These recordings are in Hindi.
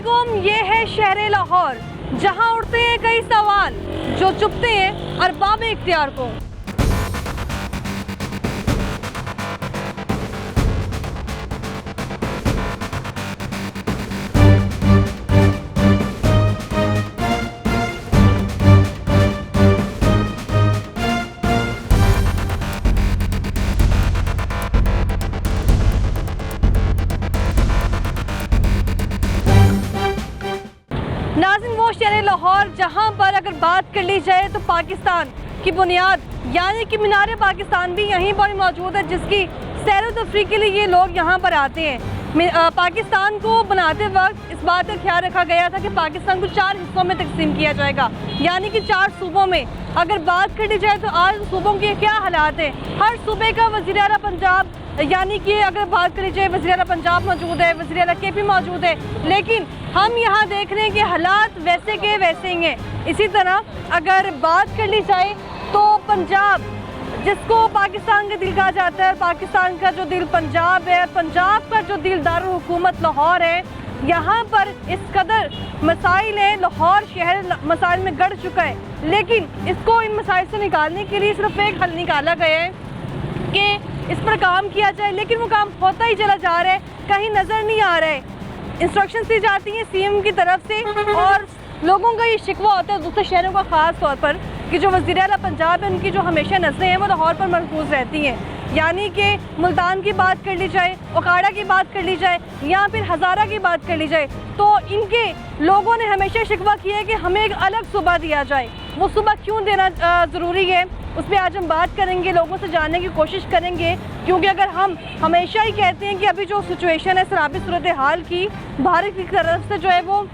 अस्सलामुअलैकुम, ये है शहर लाहौर जहां उठते हैं कई सवाल जो चुभते हैं अरबाब इख्तियार को। नाज़रीन, वो शहर लाहौर जहां पर अगर बात कर ली जाए तो पाकिस्तान की बुनियाद यानी कि मीनार पाकिस्तान भी यहीं पर मौजूद है, जिसकी सैर व तफरीह के लिए ये लोग यहाँ पर आते हैं। पाकिस्तान को बनाते वक्त इस बात का ख्याल रखा गया था कि पाकिस्तान को 4 हिस्सों में तकसीम किया जाएगा, यानी कि 4 सूबों में। अगर बात कर ली जाए तो आज सूबों के क्या हालात हैं, हर सूबे का वज़ीर आला पंजाब, यानी कि अगर बात करी जाए वज़ीर आला पंजाब मौजूद है, वज़ीर आला केपी मौजूद है, लेकिन हम यहाँ देख रहे हैं कि हालात वैसे के वैसे ही हैं। इसी तरह अगर बात कर ली जाए तो पंजाब, जिसको पाकिस्तान का दिल कहा जाता है, पाकिस्तान का जो दिल पंजाब है, पंजाब का जो दिल दारुल हुकूमत लाहौर है, यहाँ पर इस कदर मसाइल हैं, लाहौर शहर मसाइल में गड़ चुका है। लेकिन इसको इन मसाइल से निकालने के लिए सिर्फ एक हल निकाला गया है कि इस पर काम किया जाए, लेकिन वो काम होता ही चला जा रहा है, कहीं नज़र नहीं आ रहा है। इंस्ट्रक्शन दी जाती हैं सीएम की तरफ से और लोगों का ये शिकवा होता है दूसरे शहरों का, ख़ास तौर पर कि जो वज़ीर आला पंजाब है उनकी जो हमेशा नज़रें हैं वो लाहौर पर महफूज रहती हैं। यानी कि मुल्तान की बात कर ली जाए, ओकाड़ा की बात कर ली जाए या फिर हज़ारा की बात कर ली जाए, तो इनके लोगों ने हमेशा शिकवा किया है कि हमें एक अलग सूबा दिया जाए। वो सूबा क्यों देना ज़रूरी है, उस पर आज हम बात करेंगे, लोगों से जानने की कोशिश करेंगे। क्योंकि अगर हम हमेशा ही कहते हैं कि अभी जो सिचुएशन है सराबी सूरत हाल की भारत की तरफ से जो है वो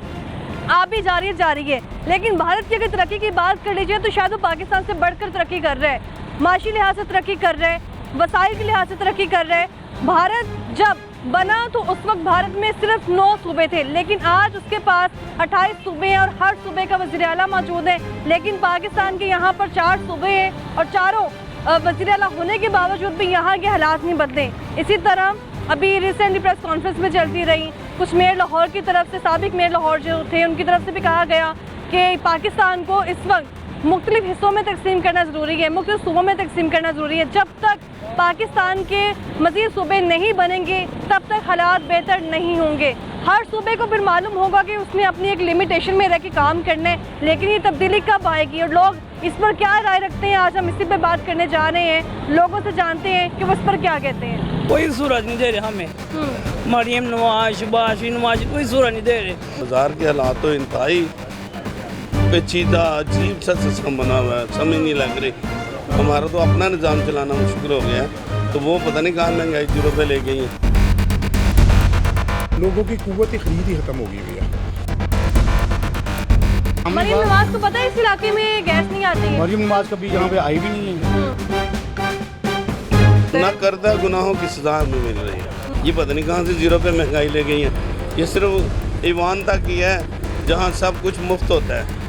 आप भी जा रही है, लेकिन भारत की अगर तरक्की की बात कर लीजिए तो शायद वो पाकिस्तान से बढ़कर तरक्की कर रहा है, माशी लिहाज से तरक्की कर रहा है, वसाइल के लिहाज से तरक्की कर रहा है। भारत जब बना तो उस वक्त भारत में सिर्फ 9 सूबे थे, लेकिन आज उसके पास 28 सूबे हैं और हर सूबे का वज़ीर आला मौजूद है। लेकिन पाकिस्तान के यहाँ पर 4 सूबे हैं और चारों वज़ीर आला होने के बावजूद भी यहाँ के हालात नहीं बदले। इसी तरह अभी रिसेंटली प्रेस कॉन्फ्रेंस में चलती रही, कुछ मेयर लाहौर की तरफ से, साबिक मेयर लाहौर जो थे उनकी तरफ से भी कहा गया कि पाकिस्तान को इस वक्त मुख्तलिफ हिस्सों में तकसीम करना ज़रूरी है, मुख्तलिफ सूबों में तकसीम करना ज़रूरी है। जब तक पाकिस्तान के मज़ीद सूबे नहीं बनेंगे तब तक हालात बेहतर नहीं होंगे। हर सूबे को फिर मालूम होगा कि उसने अपनी एक लिमिटेशन में रह के काम करना है, लेकिन ये तब्दीली कब आएगी और लोग इस पर क्या राय रखते हैं, आज हम इसी पे बात करने जा रहे हैं। लोगों से जानते हैं कि वो इस पर क्या कहते हैं। कोई सूरत नहीं दे रहे हमें, मरियम नवाज, शुबाशी नवाज, कोई सूरत नहीं दे रहे। बाजार के हालात तो इंतहाई पेचीदा अजीब सा सिस्टम बना हुआ है, समझ नहीं लग रही। हमारा तो अपना निज़ाम चलाना मुश्किल हो गया है, तो वो पता नहीं कहाँ महंगाई जीरो पे ले गई है। लोगों की कुव्वत खरीद ही खत्म हो गई है। मरियम नवाज को पता है इस इलाके में गैस नहीं आती है। मरियम नवाज कभी यहाँ पे आई भी नहीं है। ना करदा गुनाहों की सजा हमें मिल रही है, ये पता नहीं कहाँ से जीरो पे महंगाई ले गई है। ये सिर्फ ईवान तक ही है जहाँ सब कुछ मुफ्त होता है।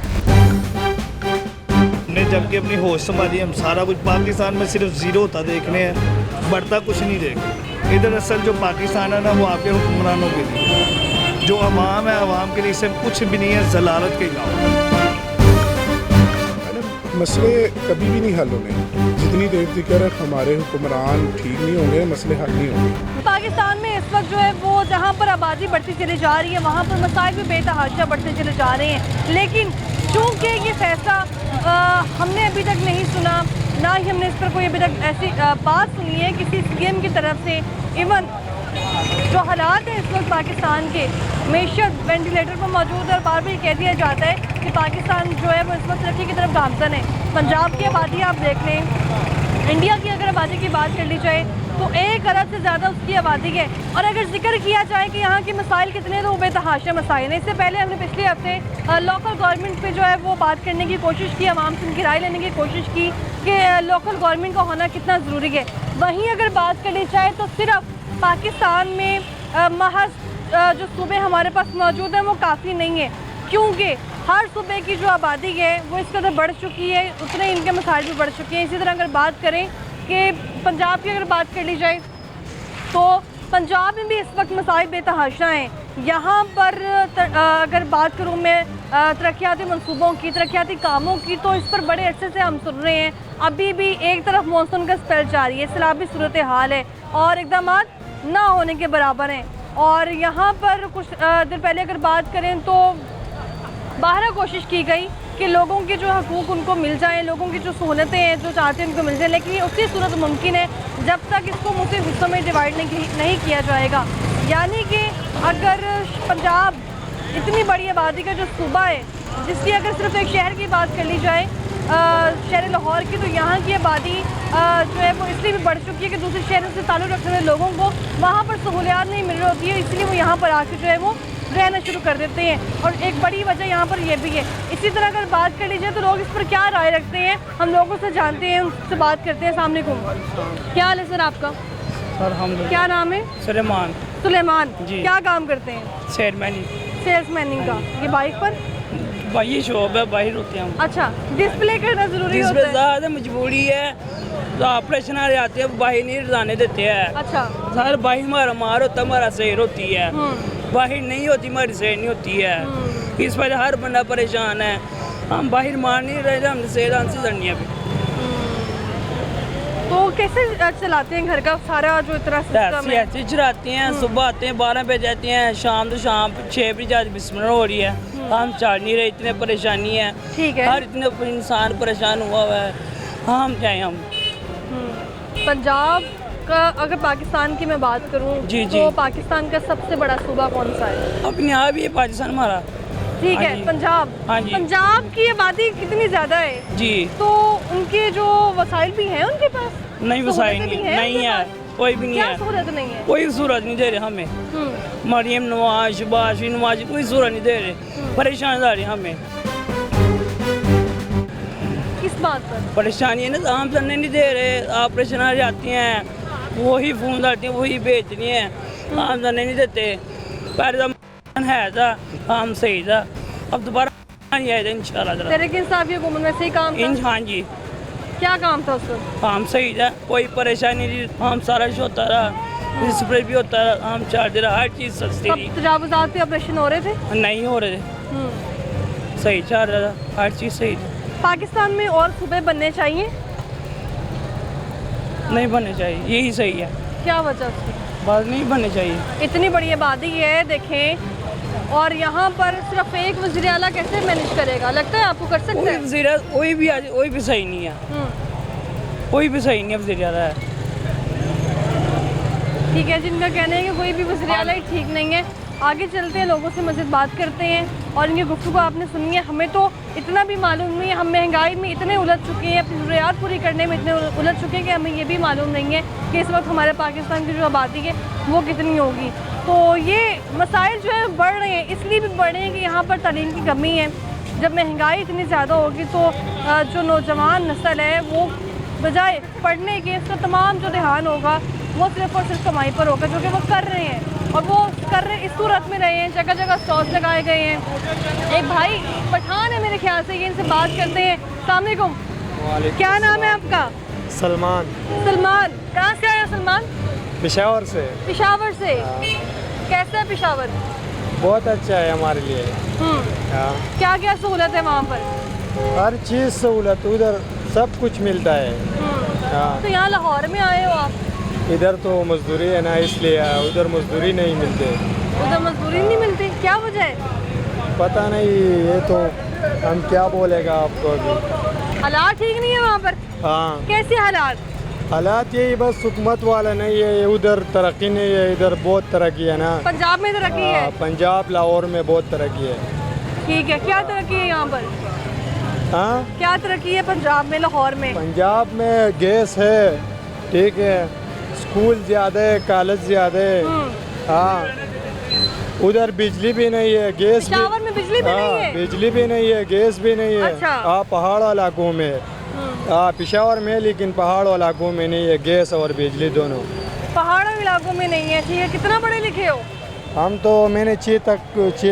हमने जबकि अपनी होश संभाली, हम सारा कुछ पाकिस्तान में सिर्फ ज़ीरो होता देखने हैं, बढ़ता कुछ नहीं देख। इधर असल जो पाकिस्तान है ना वो आपके हुक्मरानों के लिए, जो अवाम है अवाम के लिए सिर्फ कुछ भी नहीं है, जलालत के गाँव। मसले कभी भी नहीं हल होने जितनी देर तक हमारे हुक्मरान ठीक नहीं होंगे, मसले हल नहीं होंगे। पाकिस्तान में इस वक्त जो है वो जहाँ पर आबादी बढ़ती चली जा रही है वहाँ पर मसाइल भी बेतहाशा बढ़ते चले जा रहे हैं, लेकिन चूँकि ये फैसला हमने अभी तक नहीं सुना, ना ही हमने इस पर कोई अभी तक ऐसी बात सुनी है किसी सीएम की तरफ से। इवन जो हालात हैं इस वक्त पाकिस्तान के, मेशत वेंटिलेटर पर मौजूद है और बार बार कह दिया जाता है कि पाकिस्तान जो है वो इस वक्त तरक्की की तरफ गामजन है। पंजाब की आबादी आप देख लें, इंडिया की अगर आबादी की बात कर ली जाए तो 1 अरब से ज़्यादा उसकी आबादी है। और अगर जिक्र किया जाए कि यहाँ के मसाइल कितने, तो बेतहाशा मसाइल हैं। इससे पहले हमने पिछले हफ्ते लोकल गवर्नमेंट पे जो है वो बात करने की कोशिश की, आवाम से उनकी राय लेने की कोशिश की कि लोकल गवर्नमेंट का होना कितना ज़रूरी है। वहीं अगर बात कर ली जाए तो सिर्फ पाकिस्तान में महज जो सूबे हमारे पास मौजूद हैं वो काफ़ी नहीं है, क्योंकि हर सूबे की जो आबादी है वो इस कदर बढ़ चुकी है, उतने इनके मसाइल भी बढ़ चुके हैं। इसी तरह अगर बात करें कि पंजाब की अगर बात कर ली जाए तो पंजाब में भी इस वक्त मसाइल बेतहाशा हैं। यहाँ पर अगर बात करूँ मैं तरक्याती मंसूबों की, तरक्याती कामों की, तो इस पर बड़े अर्से से हम सुन रहे हैं। अभी भी एक तरफ मॉनसून का स्पेल जारी है, सैलाबी सूरत हाल है और इक़दाम ना होने के बराबर हैं। और यहाँ पर कुछ देर पहले अगर बात करें तो बाहर कोशिश की गई कि लोगों के जो हकूक़ उनको मिल जाएं, लोगों की जो सहूलतें हैं जो चाहते हैं उनको मिल जाए, लेकिन ये उसी सूरत मुमकिन है जब तक इसको मुख्तलिफ हिस्सों में डिवाइड नहीं किया जाएगा। यानी कि अगर पंजाब इतनी बड़ी आबादी का जो सूबा है, जिसकी अगर सिर्फ एक शहर की बात कर ली जाए, शहर लाहौर की, तो यहाँ की आबादी जो है वो इसलिए भी बढ़ चुकी है कि दूसरे शहरों से ताल्लुक़ रखने वाले लोगों को वहाँ पर सहूलियात नहीं मिल रही होती है, इसलिए वो यहाँ पर आके जो है वो रहना शुरू कर देते हैं। और एक बड़ी वजह यहाँ पर यह भी है। इसी तरह अगर बात कर लीजिए तो लोग इस पर क्या राय रखते हैं, हम लोगों से जानते हैं, उनसे बात करते हैं। अस्सलाम वालेकुम, क्या हाल है सर आपका? अल्हम्दुलिल्लाह। क्या नाम है? सुलेमान। सुलेमान जी। क्या काम करते हैं? सेल्समैनिंग का। ये बाइक पर भाई शॉप है, बाहर होते हैं हम। अच्छा, डिस्प्ले करना ज़रूरी होता है? ज़्यादा मजबूरी है तो ऑपरेशन आ जाते हैं, बाहर नहीं जाने देते हैं। अच्छा, सर बाहर हमारा मार होता है, हमारा सैर होती है, बाहर नहीं होती, हमारी सैर नहीं होती है। इस वजह हर बंदा परेशान है। हम बाहर मार नहीं रहे, हमने सैर से जड़नी है। तो कैसे चलाते हैं घर का सारा जो इतना सिस्टम है? ऐसे चलाते हैं, सुबह आते हैं 12 बजे जाते हैं, शाम तो शाम 6 बजे आज बिस्मिल्लाह हो रही है। हम चढ़ नहीं रहे, इतने परेशानी है। ठीक है। हर इतने इंसान परेशान हुआ हुआ है। हम जाए हम पंजाब का, अगर पाकिस्तान की मैं बात करूं जी, तो जी। पाकिस्तान का सबसे बड़ा सूबा कौन सा है? अपने यहाँ भी है पाकिस्तान हमारा। ठीक हाँ है, जी। पंजाब। हाँ जी। पंजाब की आबादी कितनी ज़्यादा है? जी। तो उनके जो वसाइल भी हैं उनके पास? नहीं वसाइल सहूलतें भी नहीं, हैं नहीं उनके है, पास? कोई भी नहीं क्या है, सहूलत नहीं है? कोई सूरत नहीं दे रहे हमें। मरियम नवाज, शबाशी नवाज, कोई सूरत नहीं दे रहे। परेशान जा रहे हमें। किस बात पर? परेशानी है ना, हम करने नहीं दे रहे। ऑपरेशन आ जाती हैं, वही फोन आती हैं, वही भेजनी है, हम करने नहीं देते। पहले तो है था, हम सही था, अब दोबारा नहीं आएगा इंशाल्लाह। तहरीक इंसाफ की हुकूमत में सही काम था? हाँ जी, क्या काम था उसका? हम सही था, कोई परेशानी नहीं, हम सारा कुछ होता रहा, स्प्रे भी होता रहा, हम चार्ज रहा, हर चीज़ सस्ती थी। अब तजावुज़ात पे ऑपरेशन हो रहे थे? नहीं हो रहे थे, सही चल रहा था, हर चीज़ सही थी। पाकिस्तान में और सूबे बनने चाहिए? नहीं बनने चाहिए, यही सही है, क्या वजह उसकी? बात नहीं बनने चाहिए। इतनी बड़ी आबादी है देखें, और यहाँ पर सिर्फ एक वज़ीर आला कैसे मैनेज करेगा? लगता है आपको कर सकते कोई हैं? वज़ीर कोई भी सही नहीं है, कोई भी सही नहीं है वज़ीर आला है। ठीक है, जिनका कहना है कि कोई भी वज़ीर आला ही ठीक नहीं है। आगे चलते हैं, लोगों से मज़ीद बात करते हैं। और इनकी गुफ्तगू आपने सुनी है, हमें तो इतना भी मालूम नहीं है, हम महंगाई में इतने उलझ चुके हैं, अपनी ज़रूरियात पूरी करने में इतने उलझ चुके हैं कि हमें ये भी मालूम नहीं है कि इस वक्त हमारे पाकिस्तान की जो आबादी है वो कितनी होगी। तो ये मसाइल जो है बढ़ रहे हैं, इसलिए भी बढ़ रहे हैं कि यहाँ पर तालीम की कमी है। जब महंगाई इतनी ज़्यादा होगी तो जो नौजवान नस्ल है वो बजाय पढ़ने के, इसका तमाम जो ध्यान होगा वो सिर्फ और सिर्फ कमाई पर होगा, जो कि वो कर रहे हैं। और वो कर रहे इस सूरत में रहे हैं, जगह जगह स्टॉल्स लगाए गए हैं। एक भाई पठान है मेरे ख्याल से, ये इनसे बात करते हैं। अस्सलाम वालेकुम, क्या नाम है आपका? सलमान। सलमान, कहाँ से आए हो सलमान? पेशावर से। पेशावर से। कैसा है पेशावर? बहुत अच्छा है हमारे लिए। हाँ। क्या क्या सहूलत है वहाँ पर? हर चीज़ सहूलत, उधर सब कुछ मिलता है। हाँ। तो यहाँ लाहौर में आए हो आप? इधर तो मजदूरी है ना, इसलिए उधर मजदूरी नहीं मिलते। उधर मजदूरी नहीं मिलती, क्या वजह है? पता नहीं, ये तो हम क्या बोलेगा आपको अभी। हालात ठीक नहीं है वहाँ पर? हाँ। कैसे हालात? हालात यही बस हुकूमत वाला नहीं है, उधर तरक्की नहीं है, इधर बहुत तरक्की है ना। पंजाब में तरक्की है? हाँ, पंजाब लाहौर में बहुत तरक्की है। ठीक है, क्या तरक्की है यहाँ पर? हाँ, क्या तरक्की है पंजाब में, लाहौर में? पंजाब में गैस है, ठीक है, स्कूल ज़्यादा है, कॉलेज ज़्यादा है। हाँ, उधर बिजली भी नहीं है, गैस पेशावर में बिजली भी नहीं है? बिजली भी नहीं है, गैस भी नहीं है। अच्छा। हाँ, पहाड़ इलाकों में। हाँ, पेशावर में, लेकिन पहाड़ इलाकों में नहीं है गैस और बिजली दोनों। पहाड़ी इलाकों में नहीं है, ठीक है। कितना पढ़े लिखे हो? हम तो, मैंने 6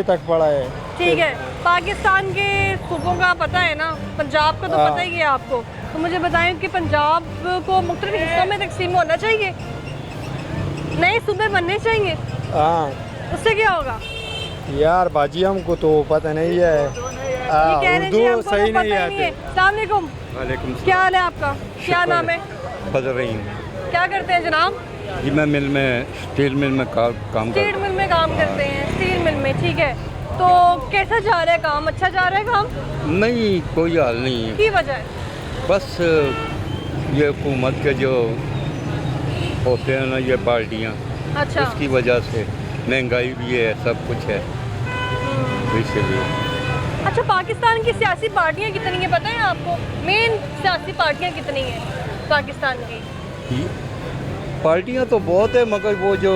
तक पढ़ा है। ठीक है। पाकिस्तान के सूबों का पता है ना, पंजाब का तो हाँ। पता ही है आपको, तो मुझे बताएं कि पंजाब को मुख्तलिफ हिस्सों में तकसीम होना चाहिए, नए सूबे बनने चाहिए, हाँ, उससे क्या होगा? यार बाजी हमको तो पता नहीं है, ये कह रहे हैं जी उर्दू हमको सही तो नहीं पता ही नहीं है। आती। अस्सलाम वालेकुम, वालेकुम क्या हाल है आपका, क्या नाम है, बदल रही हूँ क्या करते हैं जनाब? जी। मैं मिल में, स्टील मिल में काम कर स्टील मिल में काम करते हैं, स्टील मिल में, ठीक है। तो कैसा जा रहा है काम, अच्छा जा रहा है काम? नहीं, कोई हाल नहीं है। की वजह है? बस ये हुकूमत के जो होते हैं ना, ये पार्टियाँ, अच्छा, उसकी वजह से महंगाई भी है, सब कुछ है, तो इसलिए। अच्छा, पाकिस्तान की सियासी पार्टियां कितनी हैं पता है आपको? मेन सियासी पार्टियां कितनी हैं पाकिस्तान की? पार्टियाँ तो बहुत है, मगर वो जो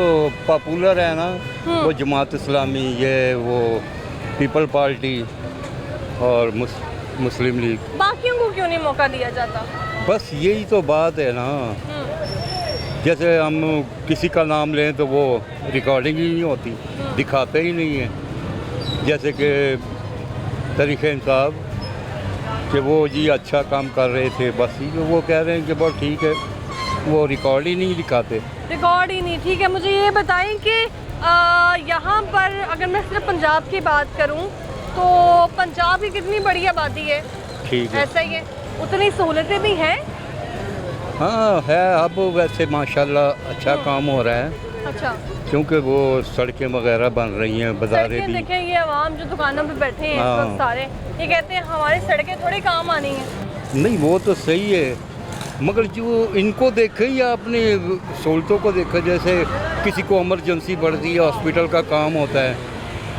पॉपुलर है ना, वो जमात इस्लामी, ये वो पीपल पार्टी और मुस्लिम लीग। बाकियों को क्यों नहीं मौका दिया जाता? बस यही तो बात है ना। जैसे हम किसी का नाम लें तो वो रिकॉर्डिंग ही नहीं होती, दिखाते ही नहीं है। जैसे कि तरीक़े इंसाफ कि वो जी अच्छा काम कर रहे थे, बस ही वो कह रहे हैं कि बहुत ठीक है, वो रिकॉर्ड ही नहीं दिखाते। रिकॉर्ड ही नहीं, ठीक है। मुझे ये बताएं कि यहाँ पर अगर मैं सिर्फ पंजाब की बात करूँ तो पंजाब की कितनी बड़ी आबादी है? ठीक है, ऐसा ही है, उतनी सहूलतें भी हैं? हाँ है। अब वैसे माशाल्लाह अच्छा काम हो रहा है, अच्छा, क्योंकि वो सड़कें वगैरह बन रही हैं, बाजारें सड़कें भी। देखें, ये आवाम जो दुकानों पे बैठे हैं इस हाँ। वक्त सारे, ये कहते हैं हमारी सड़कें थोड़ी काम आनी है। नहीं, वो तो सही है, मगर जो इनको देखे या अपनी सहूलतों को देखे, जैसे किसी को इमरजेंसी बढ़ती है, हॉस्पिटल का काम होता है,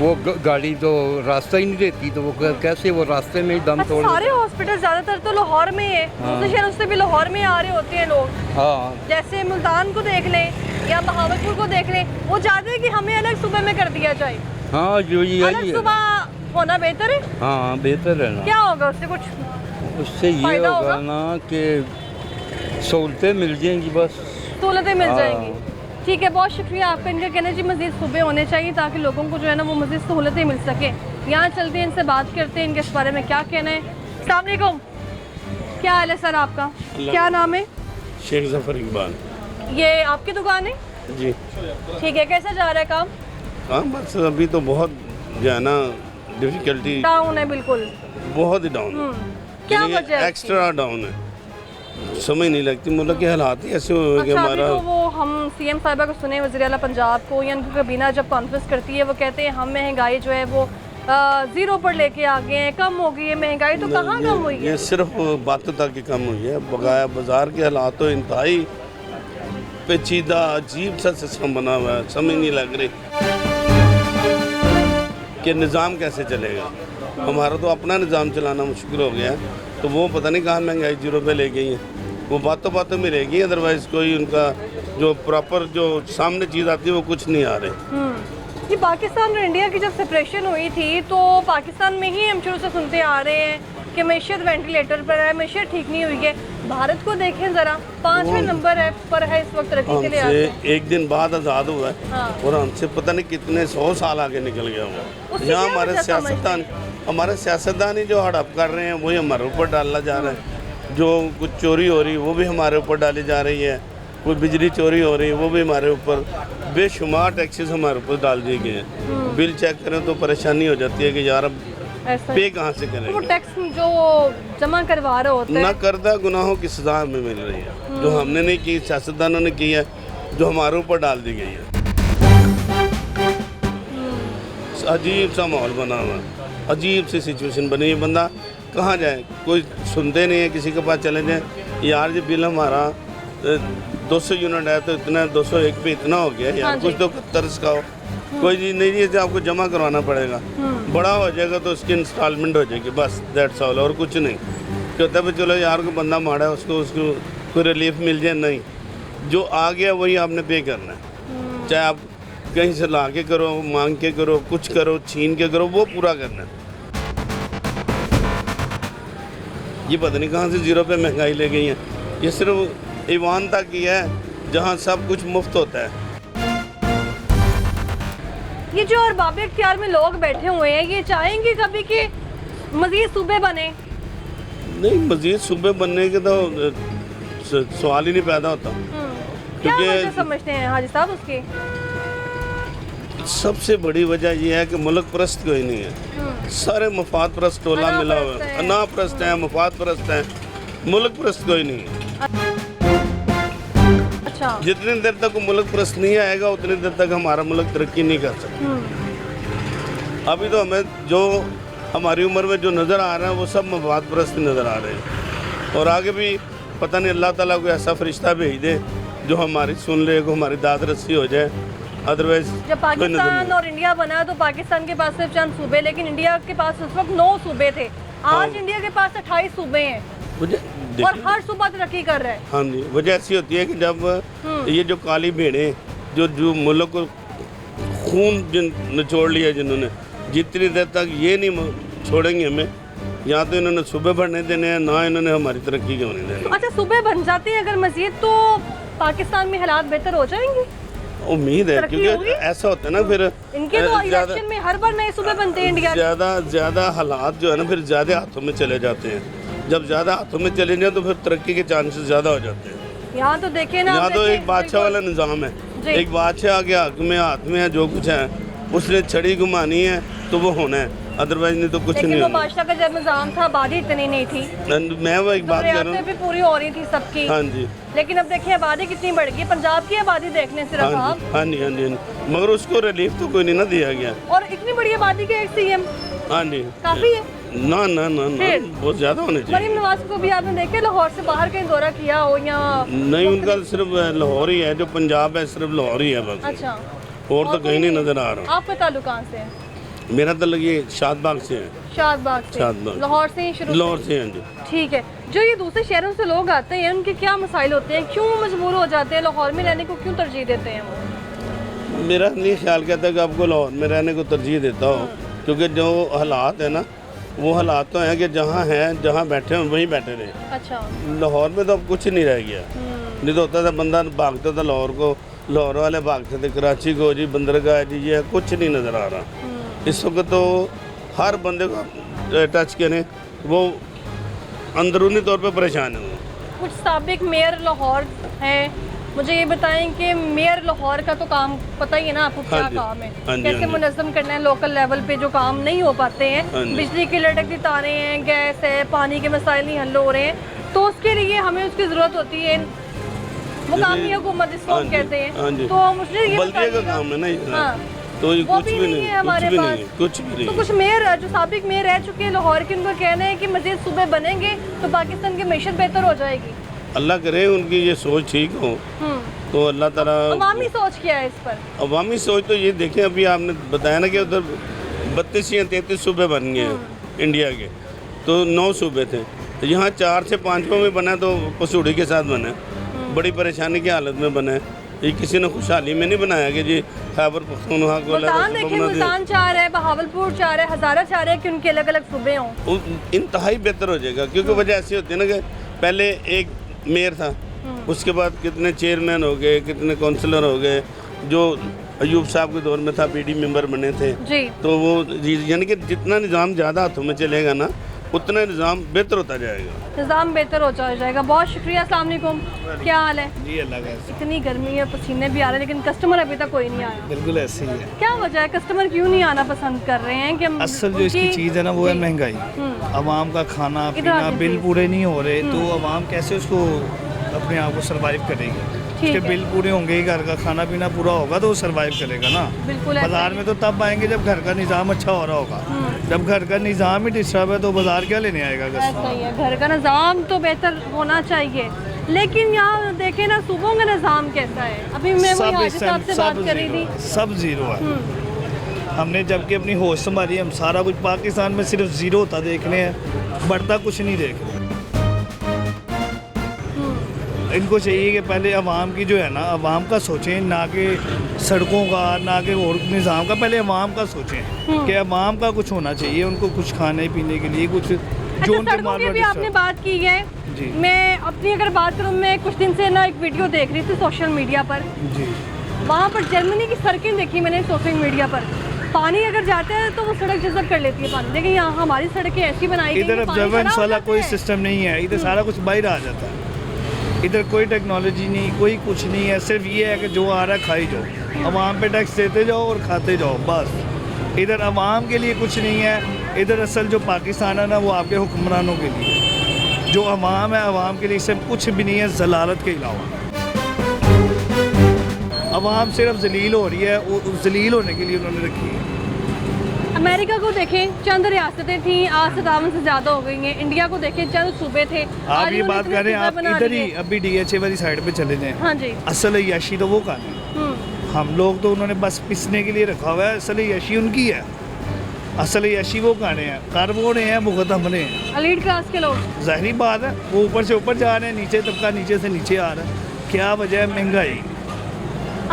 वो गाड़ी तो रास्ता ही नहीं देती, तो वो कैसे वो रास्ते में ही दम अच्छा, तोड़। सारे हॉस्पिटल ज़्यादातर तो लाहौर में है, दूसरे शहरों से भी लाहौर में आ रहे होते हैं लोग। हाँ, जैसे मुल्तान को देख लें या बहावलपुर को देख लें, वो चाहते हैं कि हमें अलग सूबे में कर दिया जाए। हाँ, जो यही अलग है। सूबा होना बेहतर है। हाँ, बेहतर है ना। क्या होगा उससे? कुछ उससे ये फायदा होगा होगा? ना कि सहूलतें मिल जाएंगी, बस। सहूलतें मिल हाँ। जाएंगी, ठीक है। बहुत शुक्रिया आपका। इनका कहना जी मज़ीद सूबे होने चाहिए ताकि लोगों को जो है ना वो मज़ीद सहूलतें मिल सके। यहाँ चलते हैं, इनसे बात करते हैं, इनके इस बारे में क्या कहना है। अस्सलाम वालेकुम, क्या हाल है सर आपका, क्या नाम है? शेख जफर इकबाल ये आपकी दुकान है? जी। ठीक है, कैसा जा रहा है काम? हाँ, बस अभी तो बहुत जो है ना डिफिकल्टी, डाउन है बिल्कुल। बहुत ही डाउन क्या वजह है इसकी? एक्स्ट्रा डाउन है, समझ नहीं लगती। मुल्क के हालात ही ऐसे हो गए अच्छा, अभी हमारा। तो वो हम सीएम साहिबा को सुने, वज़ीर आला पंजाब को या उनकी कबीना जब कॉन्फ्रेंस करती है वो कहते हैं हम महंगाई जो है वो ज़ीरो पर लेके आ गए हैं, कम हो गई है महंगाई। तो कहाँ कम हुई है? ये सिर्फ बातों तक ही कम हुई है, बगाया बाजार के हालात तो इंतहाई पेचीदा अजीब सा सिस्टम बना हुआ है, समझ नहीं लग रही कि निज़ाम कैसे चलेगा। हमारा तो अपना निज़ाम चलाना मुश्किल हो गया है, तो वो पता नहीं कहाँ महंगाई जीरो पे ले गई है। वो बातों बातों में रहेगी, अदरवाइज़ कोई उनका जो प्रॉपर जो सामने चीज़ आती है वो कुछ नहीं आ रही। ये पाकिस्तान और इंडिया की जब सेपरेशन हुई थी तो पाकिस्तान में ही हम शुरू से सुनते आ रहे हैं कि मैशियत वेंटिलेटर पर है, मैशियत ठीक नहीं हुई है। भारत को देखें ज़रा, 5वें नंबर है पर है इस वक्त तरक्की के लिए। हमसे एक दिन बाद आज़ाद हुआ है हाँ। और हमसे पता नहीं कितने 100 साल आगे निकल गया हुआ। उससे यहाँ क्या वजह हमारे सियासतदान ही जो हड़प कर रहे हैं वही हमारे ऊपर डाला जा रहा है। जो कुछ चोरी हो रही है वो भी हमारे ऊपर डाली जा रही है, कोई बिजली चोरी हो रही है वो भी हमारे ऊपर, बेशुमार टैक्सेस हमारे ऊपर डाल दिए गए हैं। बिल चेक करें तो परेशानी हो जाती है कि यार अब ऐसा पे कहाँ से तो वो करेंगे। टैक्स जो जमा करवा रहे होते ना हैं, करदा गुनाहों की सजा हमें मिल रही है, जो हमने नहीं की, सियासतदानों ने की है, जो हमारे ऊपर डाल दी गई है। अजीब सा माहौल बना हुआ है, अजीब सी सिचुएशन बनी है। बंदा कहाँ जाए, कोई सुनते नहीं है, किसी के पास चले जाए, यार ये बिल हमारा 200 यूनिट है तो इतना 201 पे इतना हो गया हाँ यार, जी। कुछ तो तरस का हो। कोई चीज़ नहीं है जो आपको जमा करवाना पड़ेगा, बड़ा हो जाएगा तो उसकी इंस्टॉलमेंट हो जाएगी, बस दैट्स ऑल, और कुछ नहीं। कहता है चलो यार को बंदा मारा है उसको कोई रिलीफ मिल जाए, नहीं, जो आ गया वही आपने पे करना है। चाहे आप कहीं से ला के करो, मांग के करो, कुछ करो, छीन के करो, वो पूरा करना है। ये पता नहीं कहाँ से जीरो पे महंगाई ले गई है। ये सिर्फ ईवान तक ही है जहाँ सब कुछ मुफ्त होता है। ये जो अरबाब इख्तियार में लोग बैठे हुए हैं ये चाहेंगे कभी कि मजीद सूबे बने? नहीं, मजीद सूबे बनने के तो सवाल ही नहीं पैदा होता। क्या क्योंकि वजह समझते हैं हाजी साहब उसकी? सबसे बड़ी वजह यह है कि मुल्क परस्त कोई नहीं है, सारे मफाद परस्त टोला मिला हुआ है, अना परस्त है, मफाद परस्त है, मुल्क परस्त कोई नहीं है। अच्छा। जितनी देर तक वो मुल्क परस्त नहीं आएगा उतनी देर तक हमारा मुल्क तरक्की नहीं कर सकता। अभी तो हमें जो हमारी उम्र में जो नज़र आ रहा है वो सब मफाद परस्त नज़र आ रहे हैं, और आगे भी पता नहीं अल्लाह ताला को ऐसा फरिश्ता भेज दे जो हमारी सुन ले, को हमारी दाद रस्सी हो जाए, अदरवाइज जब पाकिस्तान और इंडिया बना तो पाकिस्तान के पास सिर्फ चंद सूबे, लेकिन इंडिया के पास उस वक्त 9 सूबे थे। आज इंडिया के पास 28 सूबे हैं और हर सूबा तरक्की कर रहा है। हाँ जी, वजह ऐसी होती है कि जब ये जो काली भेड़ें जो मुल्क को खून निचोड़ लिया जिन्होंने, जितनी देर तक ये नहीं छोड़ेंगे हमें, या तो इन्होंने सूबे बढ़ने देने हैं, ना इन्होंने हमारी तरक्की के होने देने। अच्छा, सूबे बन जाते हैं अगर मजीद तो पाकिस्तान में हालात बेहतर हो जाएंगे, उम्मीद है, क्योंकि ऐसा होता है ना फिर इनके तो इलेक्शन में हर बार नए सूबे बनते हैं इंडिया के। ज़्यादा हालात जो है ना फिर ज़्यादा हाथों में चले जाते हैं। जब ज़्यादा हाथों में चले जाए तो फिर तरक्की के चांसेस ज़्यादा हो जाते हैं। यहाँ तो देखे ना, यहाँ तो एक बादशाह वाला निज़ाम है, एक बादशाह आ गया में हाथ में है जो कुछ है, उसने छड़ी घुमानी है तो वो होना है, अदरवाइज नहीं तो कुछ नहीं लेकिन वो होना। बादशाह का जब निजाम था आबादी इतनी नहीं थी, मैं वो एक बात कर रहा रियासतें भी पूरी हो रही थी सबकी। हाँ जी, लेकिन अब देखिए आबादी कितनी बढ़ गई, पंजाब की आबादी देखने सिर्फ हाँ आप, जी, हाँ जी, हाँ जी, हाँ जी, मगर उसको रिलीफ तो कोई नहीं ना दिया गया। और इतनी बड़ी आबादी के एक सीएम हाँ जी, काफी है। ना ना ना ना फिर? बहुत ज़्यादा होने चाहिए। मरीम नवाज को भी आपने देखे लाहौर से बाहर कहीं दौरा किया हो या? नहीं, उनका सिर्फ लाहौर ही है, जो पंजाब है सिर्फ लाहौर ही है बस, अच्छा, और तो कहीं नहीं नज़र आ रहा। आपका ताल्लुक कहाँ से है? मेरा ताल्लुक ये शादबाग से है। शादबाग से? शादबाग। लाहौर से ही शुरू? लाहौर से, हाँ जी। ठीक है। जो ये दूसरे शहरों से लोग आते हैं उनके क्या मसाइल होते हैं, क्यों मजबूर हो जाते हैं लाहौर में रहने को, क्यों तरजीह देते हैं वो? मेरा नहीं ख्याल कहता कि आपको लाहौर में रहने को तरजीह देता हो, क्योंकि जो हालात है ना वो हालात तो हैं कि जहाँ हैं, जहाँ बैठे हैं वहीं बैठे रहे। अच्छा। लाहौर में तो अब कुछ नहीं रह गया। नहीं तो होता था बंदा भागता था लाहौर को, लाहौर वाले भागते थे कराची को, जी बंदरगाह जी, ये कुछ नहीं नज़र आ रहा। इस वक्त तो हर बंदे को टच करें वो अंदरूनी तौर पे परेशान है। कुछ साबिक मेयर लाहौर हैं, मुझे ये बताएं कि मेयर लाहौर का तो काम पता ही है ना आपको, क्या हाँ जी, काम है, हाँ जी, कैसे हाँ जी। मुनज़्ज़म करना है लोकल लेवल पे जो काम नहीं हो पाते हाँ हैं, जी। बिजली की लटकती तारें हैं, गैस है, पानी के मसाइल नहीं हल हो रहे हैं, तो उसके लिए हमें उसकी ज़रूरत होती है। मुकामी हुकूमत इसको हाँ हम जी, कहते हैं, हाँ जी। तो मुझे ये बल्दिया का बताइएगा। काम है ना ये, हाँ, तो ये वो कुछ भी नहीं है हमारे कुछ भी पास। नहीं, कुछ भी तो नहीं। कुछ मेयर जो साबिक मेयर रह चुके हैं लाहौर के, उनका कहना है कि मजीद सूबे बनेंगे तो पाकिस्तान की मैशत बेहतर हो जाएगी। अल्लाह करे उनकी ये सोच ठीक हो तो अल्लाह ताला। अवामी सोच क्या है इस पर? अवामी सोच तो ये देखें, अभी आपने बताया ना कि उधर 32 या 33 सूबे बन गए हैं इंडिया के, तो 9 सूबे थे, तो यहाँ 4 से 5 में बना तो पसूड़ी के साथ बना, बड़ी परेशानी की हालत में बना है। ये किसी ने खुशहाली में नहीं बनाया कि जी खैबर पख्तूनख्वा को मुल्तान देखिए, मुल्तान चाह रहा है, बहावलपुर चाह रहा है, हज़ारा चाह रहा है कि उनके अलग अलग सूबे हों। इंतहाई बेहतर हो जाएगा, क्योंकि वजह ऐसी होती है ना कि पहले एक मेयर था, उसके बाद कितने चेयरमैन हो गए, कितने काउंसलर हो गए, जो अयूब साहब के दौर में था पीडी मेंबर बने थे जी। तो वो यानी कि जितना निज़ाम ज़्यादा हाथों में चलेगा ना उतना निज़ाम बेहतर होता जाएगा, निज़ाम बेहतर हो जाएगा। बहुत शुक्रिया, अस्सलाम वालेकुम, क्या हाल है? जी अल्लाह का, इतनी गर्मी है, पसीने भी आ रहे हैं, लेकिन कस्टमर अभी तक कोई नहीं आया। बिल्कुल ऐसे ही है। क्या वजह है, कस्टमर क्यों नहीं आना पसंद कर रहे हैं? कि असल जो इसकी चीज़ है ना वो है महंगाई। आवाम का खाना पीना बिल पूरे नहीं हो रहे तो आवाम कैसे उसको अपने आप को सर्वाइव करेगी। उसके बिल पूरे होंगे ही, घर का खाना पीना पूरा होगा तो वो सर्वाइव करेगा ना। बिल्कुल ऐसा बाजार में तो तब आएंगे जब घर का निज़ाम अच्छा हो रहा होगा। जब घर का निज़ाम ही डिस्टर्ब है तो बाजार क्या लेने आएगा ऐसा कस्टमर। ही है, घर का निज़ाम तो बेहतर होना चाहिए, लेकिन यहाँ देखें ना सूबों का निज़ाम कैसा है। अभी मैं वही हाजी साहब से बात कर रही थी, सब ज़ीरो है। हमने जबकि अपनी होश संभाली, हम सारा कुछ पाकिस्तान में सिर्फ ज़ीरो होता देखने हैं, बढ़ता कुछ नहीं देख रहे। इनको चाहिए कि पहले अवाम की जो है ना, अवाम का सोचें, ना कि सड़कों का, ना कि और निज़ाम का, पहले अवाम का सोचें कि अवाम का कुछ होना चाहिए, उनको कुछ खाने पीने के लिए कुछ जो उनके सड़कों की भी आपने बात की है। जी। मैं अपनी अगर बात करूँ, मैं कुछ दिन से ना एक वीडियो देख रही थी सोशल मीडिया पर, जी वहाँ पर जर्मनी की सड़कें देखी मैंने सोशल मीडिया पर। पानी अगर जाता है तो वो सड़क जज़ब कर लेती है पानी, लेकिन यहाँ हमारी सड़कें ऐसी बनाई गई इधर हैं, पानी ऑब्जर्वेंस खड़ा हो वाला जाता कोई है। सिस्टम नहीं है, इधर सारा कुछ बाहर आ जाता है। इधर कोई टेक्नोलॉजी नहीं, कोई कुछ नहीं है, सिर्फ ये है कि जो आ रहा है खाई जाओ। अवाम पे टैक्स देते जाओ और खाते जाओ बस। इधर अवाम के लिए कुछ नहीं है, इधर असल जो पाकिस्तान है ना वो आपके हुक्मरानों के लिए। जो अवाम है अवाम के लिए इससे कुछ भी नहीं है जलालत के अलावा। अवाम सिर्फ जलील हो रही है, वो जलील होने के लिए उन्होंने रखी है। अमेरिका को देखें, चंद रियासतें थी, आज 57 से ज़्यादा हो गई हैं। इंडिया को देखें, चंद सूबे थे। आप ये बात कर रहे हैं, आप इधर ही अभी DHA वाली साइड पे चले जाएं। हाँ जी। असल अय्याशी तो वो कहानी है। हम लोग तो उन्होंने बस पिसने के लिए रखा हुआ है, असल अय्याशी उनकी है। असल अय्याशी वो गाने हैं, कर वो ने हैं, भुगत हमने हैं। एलीट क्लास के लोग, जाहिर बात है वो ऊपर से ऊपर जा रहे हैं, नीचे तबका नीचे से नीचे आ रहा है। क्या वजह है? महंगाई।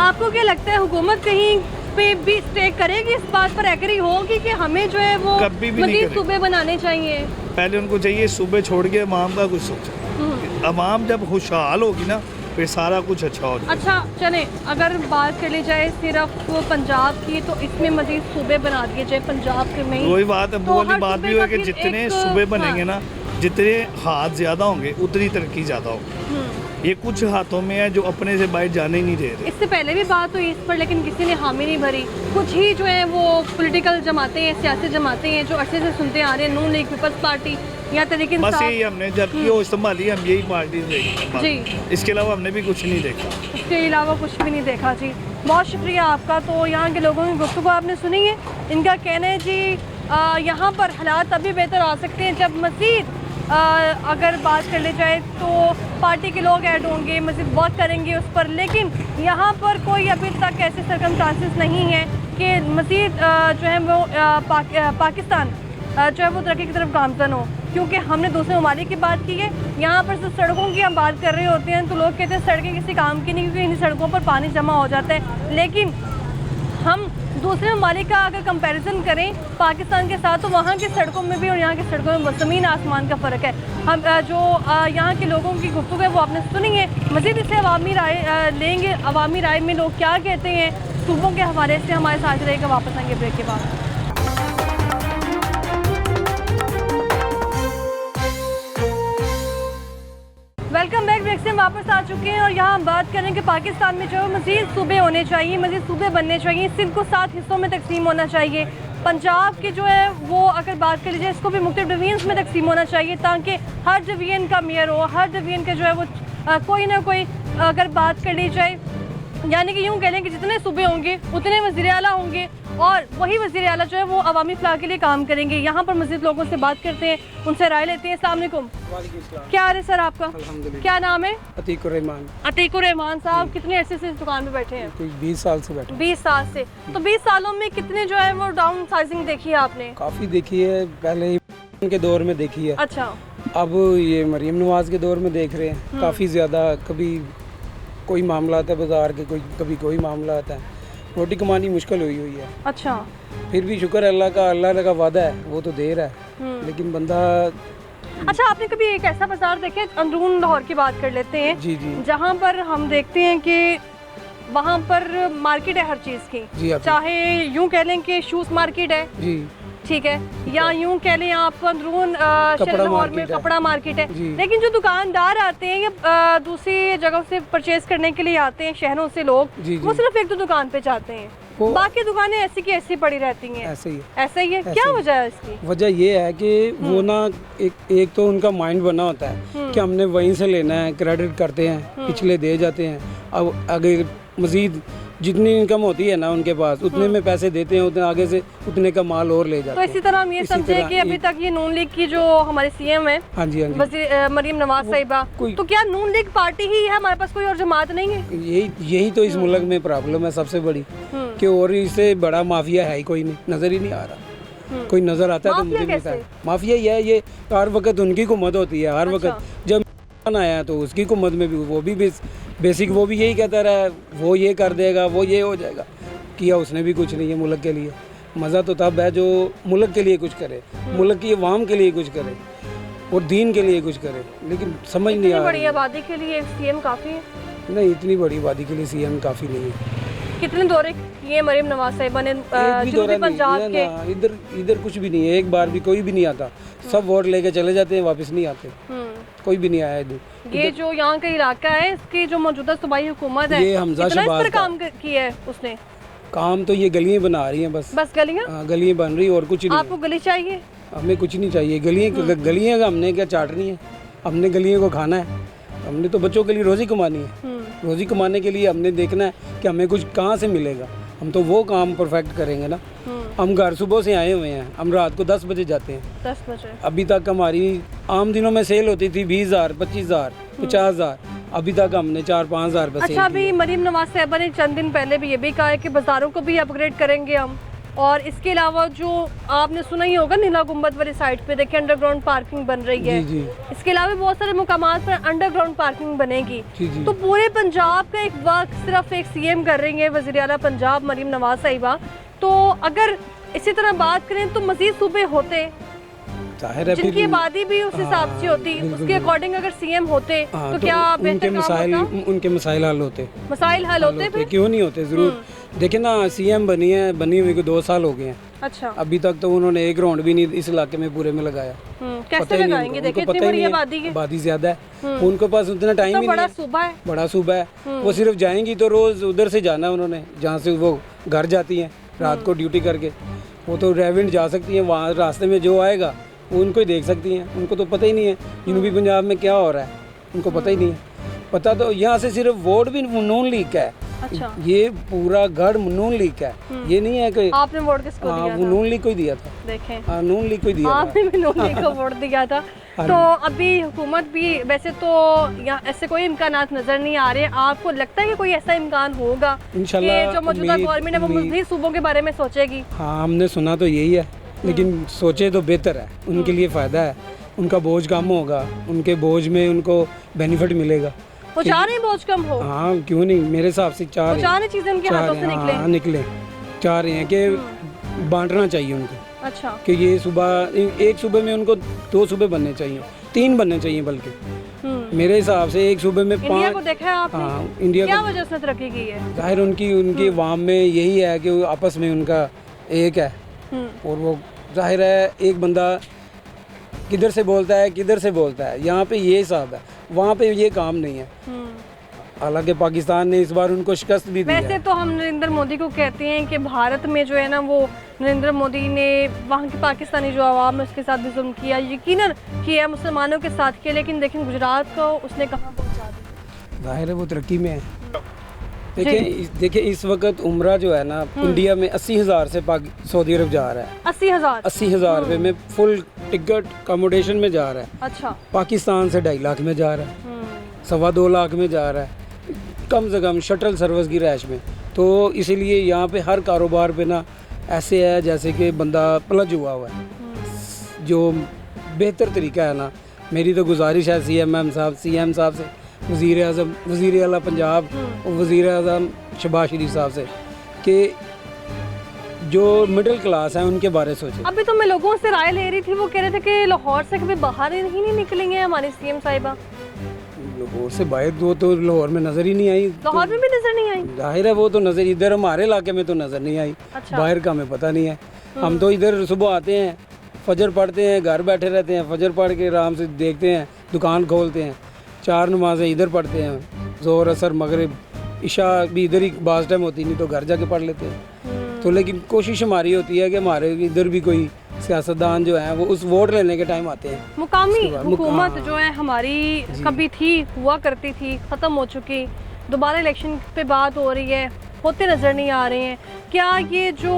आपको क्या लगता है हुकूमत कहीं पे भी स्टे करेगी, इस बात पर एग्री होगी कि हमें जो है वो कभी भी नहीं मजीद करेगी। सूबे बनाने चाहिए? पहले उनको चाहिए सूबे छोड़ के अवाम का कुछ सोचें। अवाम जब खुशहाल होगी ना फिर सारा कुछ अच्छा हो जाएगा। अच्छा चले, अगर बात कर ली जाए सिर्फ वो पंजाब की, तो इसमें मजीद सूबे बना दिए जाए पंजाब के में ही। वही बात है, तो वो वाली हर बात सूबे भी का है कि फिर जितने एक, सूबे बनेंगे हाँ। ना, जितने हाथ ज़्यादा होंगे उतनी तरक्की ज़्यादा होगी। ये कुछ हाथों में है जो अपने से बाहर जाने ही नहीं दे रहे। इससे पहले भी बात हुई इस पर, लेकिन किसी ने हामी नहीं भरी। कुछ ही जो है वो पॉलिटिकल जमातें हैं, सियासी जमातें हैं जो अरसे से सुनते आ रहे हैं, नून लीग, पीपल्स पार्टी या तहरीक बस इंसाफ। यही हमने जब की वो संभाली, हम यही पार्टी देखी जी। इसके अलावा हमने भी कुछ नहीं देखा। इसके अलावा कुछ भी नहीं देखा जी। बहुत शुक्रिया आपका। तो यहाँ के लोगों की गुफ्तगू आपने सुनी है। इनका कहना है जी यहाँ पर हालात अभी बेहतर आ सकते हैं जब मज़ीद अगर बात कर ली जाए तो पार्टी के लोग ऐड होंगे, मज़ीद वर्क करेंगे उस पर। लेकिन यहाँ पर कोई अभी तक ऐसे सर्कमस्टांसेस नहीं है कि मज़ीद जो है वो पाकिस्तान जो है वो तरक्की की तरफ गामज़न हो। क्योंकि हमने दूसरे ममालिक की बात की है, यहाँ पर सिर्फ सड़कों की हम बात कर रहे होते हैं तो लोग कहते हैं सड़कें किसी काम की नहीं, क्योंकि इन सड़कों पर पानी जमा हो जाता है। लेकिन हम दूसरे ममालिक का अगर कंपैरिजन करें पाकिस्तान के साथ, तो वहाँ की सड़कों में भी और यहाँ की सड़कों में ज़मीन आसमान का फ़र्क है। हम जो यहाँ के लोगों की गुफ्तगू है वो आपने सुनी है। मज़ीद इसे अवामी राय लेंगे, अवामी राय में लोग क्या कहते हैं सूबों के हवाले से। हमारे साथ रहेगा, वापस आएंगे ब्रेक के बाद। Welcome back. ब्रेक से हम वापस आ चुके हैं और यहाँ हम बात करें कि पाकिस्तान में जो है मज़ीद सूबे होने चाहिए, मज़ीद सूबे बनने चाहिए। सिंध को 7 हिस्सों में तकसीम होना चाहिए। पंजाब की जो है वो अगर बात कर लीजिए, इसको भी मुख्तलिफ डिवीजन्स में तकसीम होना चाहिए ताकि हर डिवीजन का मेयर हो, हर डिवीजन के जो है वो कोई ना कोई अगर बात कर ली जाए, यानी कि यूँ कह लें कि जितने सूबे होंगे उतने वज़ीर आला होंगे और वही वज़ीर आला जो है वो अवामी फलाह के लिए काम करेंगे। यहाँ पर मज़ीद लोगों से बात करते हैं, उनसे राय लेते हैं। अस्सलाम वालेकुम। क्या हाल है सर आपका? क्या नाम है? अतीकुर रहमान। अतीकुर रहमान साहब, कितने अरसे से इस दुकान पे बैठे हैं? कोई 20 साल से बैठे। 20 साल से। तो 20 सालों में कितने जो है वो डाउन साइजिंग देखी है आपने? काफ़ी देखी है, पहले के दौर में देखी है, अच्छा। अब ये मरीम नवाज के दौर में देख रहे हैं। काफ़ी ज़्यादा, कभी कोई मामला आता है बाजार के, कभी कोई मामला आता है, रोटी कमानी मुश्किल हुई है। अच्छा। फिर भी शुक्र है अल्लाह का वादा है, वो तो दे रहा है, लेकिन बंदा। अच्छा, आपने कभी एक ऐसा बाजार देखे, अंदरून लाहौर की बात कर लेते हैं, जी जी, जहाँ पर हम देखते हैं कि वहाँ पर मार्केट है हर चीज़ की, जी चाहे यूँ कह लें कि शूज़ मार्केट है, जी ठीक है, या यूँ कह लें आप अंदरून लाहौर में कपड़ा मार्केट है। लेकिन जो दुकानदार आते हैं या दूसरी जगह से परचेज करने के लिए आते हैं शहरों से लोग, वो सिर्फ एक दो दुकान पे जाते हैं, बाकी दुकानें ऐसी की ऐसी पड़ी रहती हैं। ऐसा ही है। क्या वजह है इसकी? वजह ये है कि वो ना एक तो उनका माइंड बना होता है कि हमने वहीं से लेना है, क्रेडिट करते हैं, पिछले दे जाते हैं। अब अगर मजीद जितनी इनकम होती है ना उनके पास, उतने में पैसे देते हैं, उतने आगे से उतने का माल और ले जाते तो हैं। इसी तरह हम ये समझे कि अभी तक ये नून लीग की जो हमारे सीएम है, हाँ जी, मरीम नवाज साहिबा, तो क्या नून लीग पार्टी ही है? हमारे पास कोई और जमात नहीं है? यही तो इस मुल्क में प्रॉब्लम है सबसे बड़ी, कि और इससे बड़ा माफिया है ही कोई नहीं, नजर ही नहीं आ रहा। कोई नजर आता है तो मुझे नहीं है। माफिया ही है ये, हर वक्त उनकी हुकूमत होती है, हर वक्त। जब आया तो उसकी हुकूमत में भी वो भी बेसिक वो भी यही कहता रहा, वो ये कर देगा, वो ये हो जाएगा। किया उसने भी कुछ नहीं है मुल्क के लिए। मज़ा तो तब है जो मुल्क के लिए कुछ करे, मुल्क की अवाम के लिए कुछ करे और दीन के लिए कुछ करे, लेकिन समझ नहीं आ रही। बड़ी आबादी के लिए सीएम काफ़ी है? नहीं, इतनी बड़ी आबादी के लिए सीएम काफ़ी नहीं है। कितने दौरे किए मरीम नवाज साहिबा ने एक भी जनूबी दौरा नहीं पंजाब है के? ना, इधर इधर कुछ भी नहीं है, एक बार भी कोई भी नहीं आता, सब वोट लेके चले जाते हैं, वापस नहीं आते, कोई भी नहीं आया इधर। ये जो यहाँ का इलाका है, इसकी जो मौजूदा सूबाई हुकूमत है, ये हमजा कितना इस पर शहबाज का काम किया है उसने? काम तो ये गलियाँ बना रही हैं बस, बस गलियाँ? गलियाँ बन रही और कुछ नहीं आपको गली चाहिए? है। हमें कुछ नहीं चाहिए, गलियाँ का हमने क्या चाटनी है, हमने गलियों को खाना है, हमने तो बच्चों के लिए रोज़ी कमानी है, रोज़ी कमाने के लिए हमने देखना है कि हमें कुछ कहाँ से मिलेगा, हम तो वो काम परफेक्ट करेंगे ना। हम घर सुबह से आए हुए हैं, हम रात को 10 बजे जाते हैं, 10 बजे। अभी तक हमारी आम दिनों में सेल होती थी 20,000, 25,000, 50,000, अभी तक हमने 4-5 हज़ार पे सेल अच्छा, अभी मरीम नवाज साहिबा ने चंद दिन पहले भी ये भी कहा है कि बाज़ारों को भी अपग्रेड करेंगे हम, और इसके अलावा जो आपने सुना ही होगा नीला गुंबद वाली साइड पे देखिए अंडरग्राउंड पार्किंग बन रही है। जी। इसके अलावा बहुत सारे मुकामात पर अंडरग्राउंड पार्किंग बनेगी। जी। तो पूरे पंजाब का एक वर्क सिर्फ एक सीएम कर रही है, वज़ीर आला पंजाब मरीम नवाज साहिबा। तो अगर इसी तरह बात करें तो मजीद सूबे होते जाहिर है जिनकी आबादी भी उस हिसाब से होती, उसके अकॉर्डिंग अगर सीएम होते तो क्या बेहतर काम होता? उनके मसाइल हल होते, मसाइल हल होते फिर? क्यों नहीं होते, जरूर। देखिए ना, सीएम बनी हुई को 2 साल हो गए हैं, अच्छा, अभी तक तो उन्होंने एक राउंड भी नहीं इस इलाके में पूरे में लगाया। कैसे लगाएंगे? देखिए इतनी बड़ी आबादी है, आबादी ज्यादा है, उनके पास उतना टाइम ही बड़ा नहीं है, सूबा है, बड़ा सूबा है, वो सिर्फ जाएंगी तो रोज उधर से जाना है उन्होंने, जहाँ से वो घर जाती हैं रात को ड्यूटी करके, वो तो रेवेंट जा सकती हैं, वहाँ रास्ते में जो आएगा वो उनको ही देख सकती हैं, उनको तो पता ही नहीं है जनूबी पंजाब में क्या हो रहा है, उनको पता ही नहीं है। पता तो यहाँ से सिर्फ वोट भी नून लीग का है, अच्छा, ये पूरा गढ़ नून लीग का है, ये नहीं है कि आपने वोट किसको दिया वो था? नून लीग को ही दिया था, देखें, हाँ नून लीग को ही दिया था। आपने भी नून लीग को वोट दिया था। तो अभी हुकूमत भी, वैसे तो यहाँ ऐसे कोई इम्कानात नजर नहीं आ रहे, आपको लगता है कि कोई ऐसा इम्कान होगा कि इंशाल्लाह जो मौजूदा गवर्नमेंट है वो मज़ीद सूबों के बारे में सोचेगी? हाँ, हमने सुना तो यही है, लेकिन सोचे तो बेहतर है, उनके लिए फ़ायदा है, उनका बोझ कम होगा, उनके बोझ में उनको बेनिफिट मिलेगा। वो चाह रहे हैं बोझ कम हो? हाँ, क्यों नहीं, मेरे हिसाब से चाह वो चाह रहे चीज़ें उनके हाथों से निकले? हाँ, निकले, चाह रहे हैं कि बांटना चाहिए उनको, अच्छा, कि ये सुबह एक सुबह में उनको 2 सुबह बनने चाहिए, 3 बनने चाहिए बल्कि, मेरे हिसाब से एक सुबह में 5। इंडिया को देखा है आपने? हाँ, इंडिया क्या को वजह से तरक्की की है? जाहिर उनकी अवाम में यही है कि आपस में उनका एक है, और वो जाहिर है एक बंदा किधर से बोलता है, यहाँ पे ये हिसाब है, वहाँ पे ये काम नहीं है। हालांकि पाकिस्तान ने इस बार उनको शिकस्त भी दी है। वैसे तो हम नरेंद्र मोदी को कहते हैं कि भारत में जो है ना, वो नरेंद्र मोदी ने वहाँ की पाकिस्तानी जो आवाम है उसके साथ भी जुल्म किया, यकीनन किया, मुसलमानों के साथ किया, लेकिन लेकिन गुजरात को उसने कहाँ पहुँचा दिया? जाहिर है वो तरक्की में है। देखिए इस वक्त उम्रा जो है ना, इंडिया में 80,000 से सऊदी अरब जा रहा है, 80,000 रुपये में फुल टिकट अकोमोडेशन में जा रहा है। अच्छा, पाकिस्तान से 2.5 लाख में जा रहा है, 2.25 लाख में जा रहा है, कम से कम शटल सर्विस की रैश में। तो इसीलिए यहाँ पे हर कारोबार पे ना ऐसे है जैसे कि बंदा पलझ हुआ है। जो बेहतर तरीका है ना, मेरी तो गुजारिश है सीएम साहब से, वज़ीर आज़म, वज़ीर आला पंजाब और वज़ीर आज़म शहबाज शरीफ साहब से, कि जो मिडिल क्लास है उनके बारे सोचे। अभी तो मैं लोगों से राय ले रही थी, वो कह रहे थे कि लाहौर से कभी बाहर ही नहीं निकलेंगे हमारे सीएम साहिबा। लाहौर से बाहर वो तो लाहौर में नज़र ही नहीं आई, लाहौर में भी नजर नहीं आई? जाहिर है वो तो नज़र इधर हमारे इलाके में तो नज़र नहीं आई। अच्छा। बाहर का हमें पता नहीं है, हम तो इधर सुबह आते हैं, फजर पढ़ते हैं, घर बैठे रहते हैं, फजर पढ़ के आराम से देखते हैं, दुकान खोलते हैं, 4 नमाजें इधर पढ़ते हैं, ज़ोहर असर मगरिब इशा भी इधर ही बाज़ टाइम होती, नहीं तो घर जाके पढ़ लेते हैं। तो लेकिन कोशिश हमारी होती है कि हमारे इधर भी कोई सियासतदान जो है वो उस वोट लेने के टाइम आते हैं। मुकामी हुकूमत जो है हमारी कभी थी, हुआ करती थी, ख़त्म हो चुकी, दोबारा इलेक्शन पे बात हो रही है, होते नज़र नहीं आ रहे हैं। क्या ये जो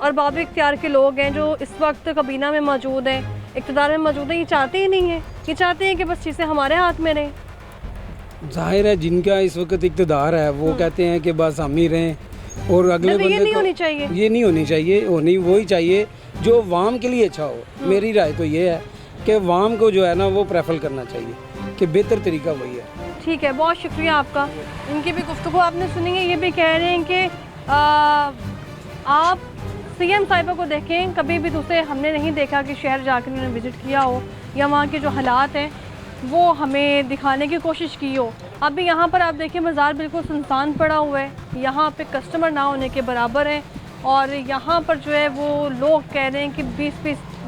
अरबाब इख्तियार के लोग हैं जो इस वक्त काबीना में मौजूद हैं, इक़्तिदार में मौजूद हैं, ये चाहते ही नहीं है, ये चाहते हैं कि बस चीज़ें हमारे हाथ में रहें? जाहिर है जिनका इस वक्त इक़्तिदार है वो कहते हैं कि बस हम ही रहें, और अगले बंदे ये नहीं होनी चाहिए, ये नहीं होनी चाहिए, होनी वही चाहिए जो वाम के लिए अच्छा हो। मेरी राय तो ये है कि वाम को जो है ना वो प्रेफर करना चाहिए, कि बेहतर तरीका वही है। ठीक है, बहुत शुक्रिया आपका। इनकी भी गुफ्तगू आपने सुनी है, ये भी कह रहे हैं कि आप सीएम साहिबा को देखें, कभी भी दूसरे हमने नहीं देखा कि शहर जाकर उन्होंने विज़िट किया हो या वहाँ के जो हालात हैं वो हमें दिखाने की कोशिश की हो। अभी यहाँ पर आप देखिए बाज़ार बिल्कुल सुनसान पड़ा हुआ है, यहाँ पे कस्टमर ना होने के बराबर है। और यहाँ पर जो है वो लोग कह रहे हैं कि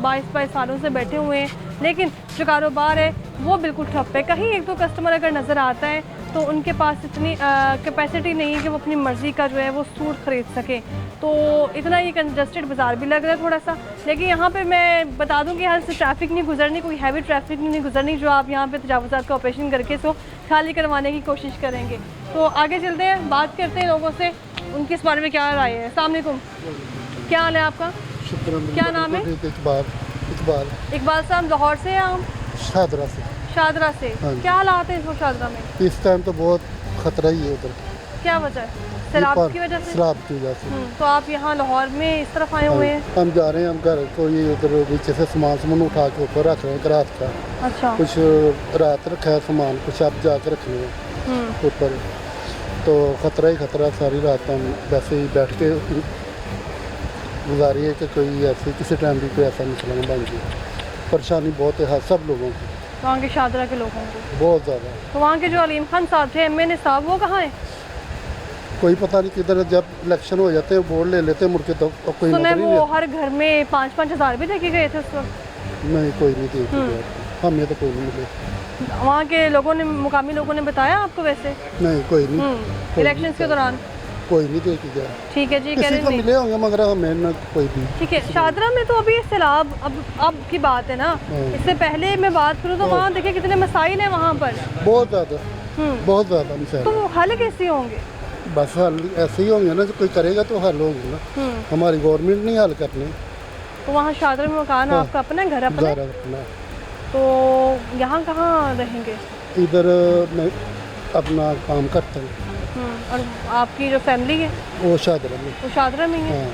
22 सालों से बैठे हुए हैं, लेकिन जो कारोबार है वो बिल्कुल ठप है। कहीं एक दो कस्टमर अगर नज़र आता है तो उनके पास इतनी कैपेसिटी नहीं है कि वो अपनी मर्ज़ी का जो है वो सूट ख़रीद सकें। तो इतना ये कंजस्टेड बाज़ार भी लग रहा है थोड़ा सा। लेकिन यहाँ पे मैं बता दूँ कि यहाँ से ट्रैफिक नहीं गुजरनी, कोई हैवी ट्रैफिक नहीं गुजरनी जो आप यहाँ पे तजावुज़ात का ऑपरेशन करके इसको खाली करवाने की कोशिश करेंगे। तो आगे चलते हैं, बात करते हैं लोगों से, उनकी इस बारे में क्या राय है। अस्सलाम वालेकुम, क्या हाल है आपका? क्या नाम है? इकबाल साहब, लाहौर से हैं आप? शादरा से। शादरा से। हाँ जी। क्या हालात है इस वक्त शादरा में? इस टाइम तो बहुत खतरा ही है उधर। क्या वजह है? सैलाब की वजह से? सैलाब की वजह से। तो आप यहाँ लाहौर में इस तरफ आए हुए हैं? हम जा रहे हैं, हम घर को ये उधर नीचे से सामान उठा के ऊपर रख रहे हैं रात का। अच्छा। कुछ रात रखा है सामान, कुछ अब जाके रखने हैं ऊपर। तो खतरा ही खतरा, सारी रात हम वैसे ही बैठ के गुजारी है कि कोई ऐसे किसी टाइम भी कोई ऐसा मसला न बन जाए। परेशानी बहुत है सब लोगों की, वहाँ के शादरा के लोगों को बहुत ज़्यादा। तो वहाँ के जो अलीम खान साहब थे, MNA साहब, वो कहाँ हैं? कोई पता नहीं किधर, जब इलेक्शन हो जाते हैं वोट ले लेते हैं, मुड़ के तो कोई सुने नजर ही वो नहीं हर घर में 5-5 हज़ार भी देके गए थे उस वक्त। आता। नहीं, कोई नहीं देख हमें तो कोई नहीं मिले। वहाँ के लोगों ने, मुकामी लोगों ने बताया आपको? वैसे नहीं, कोई नहीं। इलेक्शन के दौरान कोई नहीं देख गया। ठीक है जी, कह किसी रहे को नहीं। मिले होंगे मगर हमें न कोई भी। ठीक है, शादरा में तो अभी सैलाब अब की बात है ना। इससे पहले मैं बात करूँ तो वहाँ देखिए कितने मसाइल हैं वहाँ पर, बहुत ज़्यादा, बहुत ज़्यादा तो मिसाल। वो हल कैसे होंगे? बस हल ऐसे ही होंगे ना, जो कोई करेगा तो हल होंगे ना। हमारी गवर्नमेंट नहीं हल करने। तो वहाँ शादरा में मकान आपका अपना है, घर अपना है? अपना। तो यहाँ कहाँ रहेंगे? इधर मैं अपना काम करता हूँ। और आपकी जो फैमिली है वो शादरा में। वो शादरा में ही है? हाँ,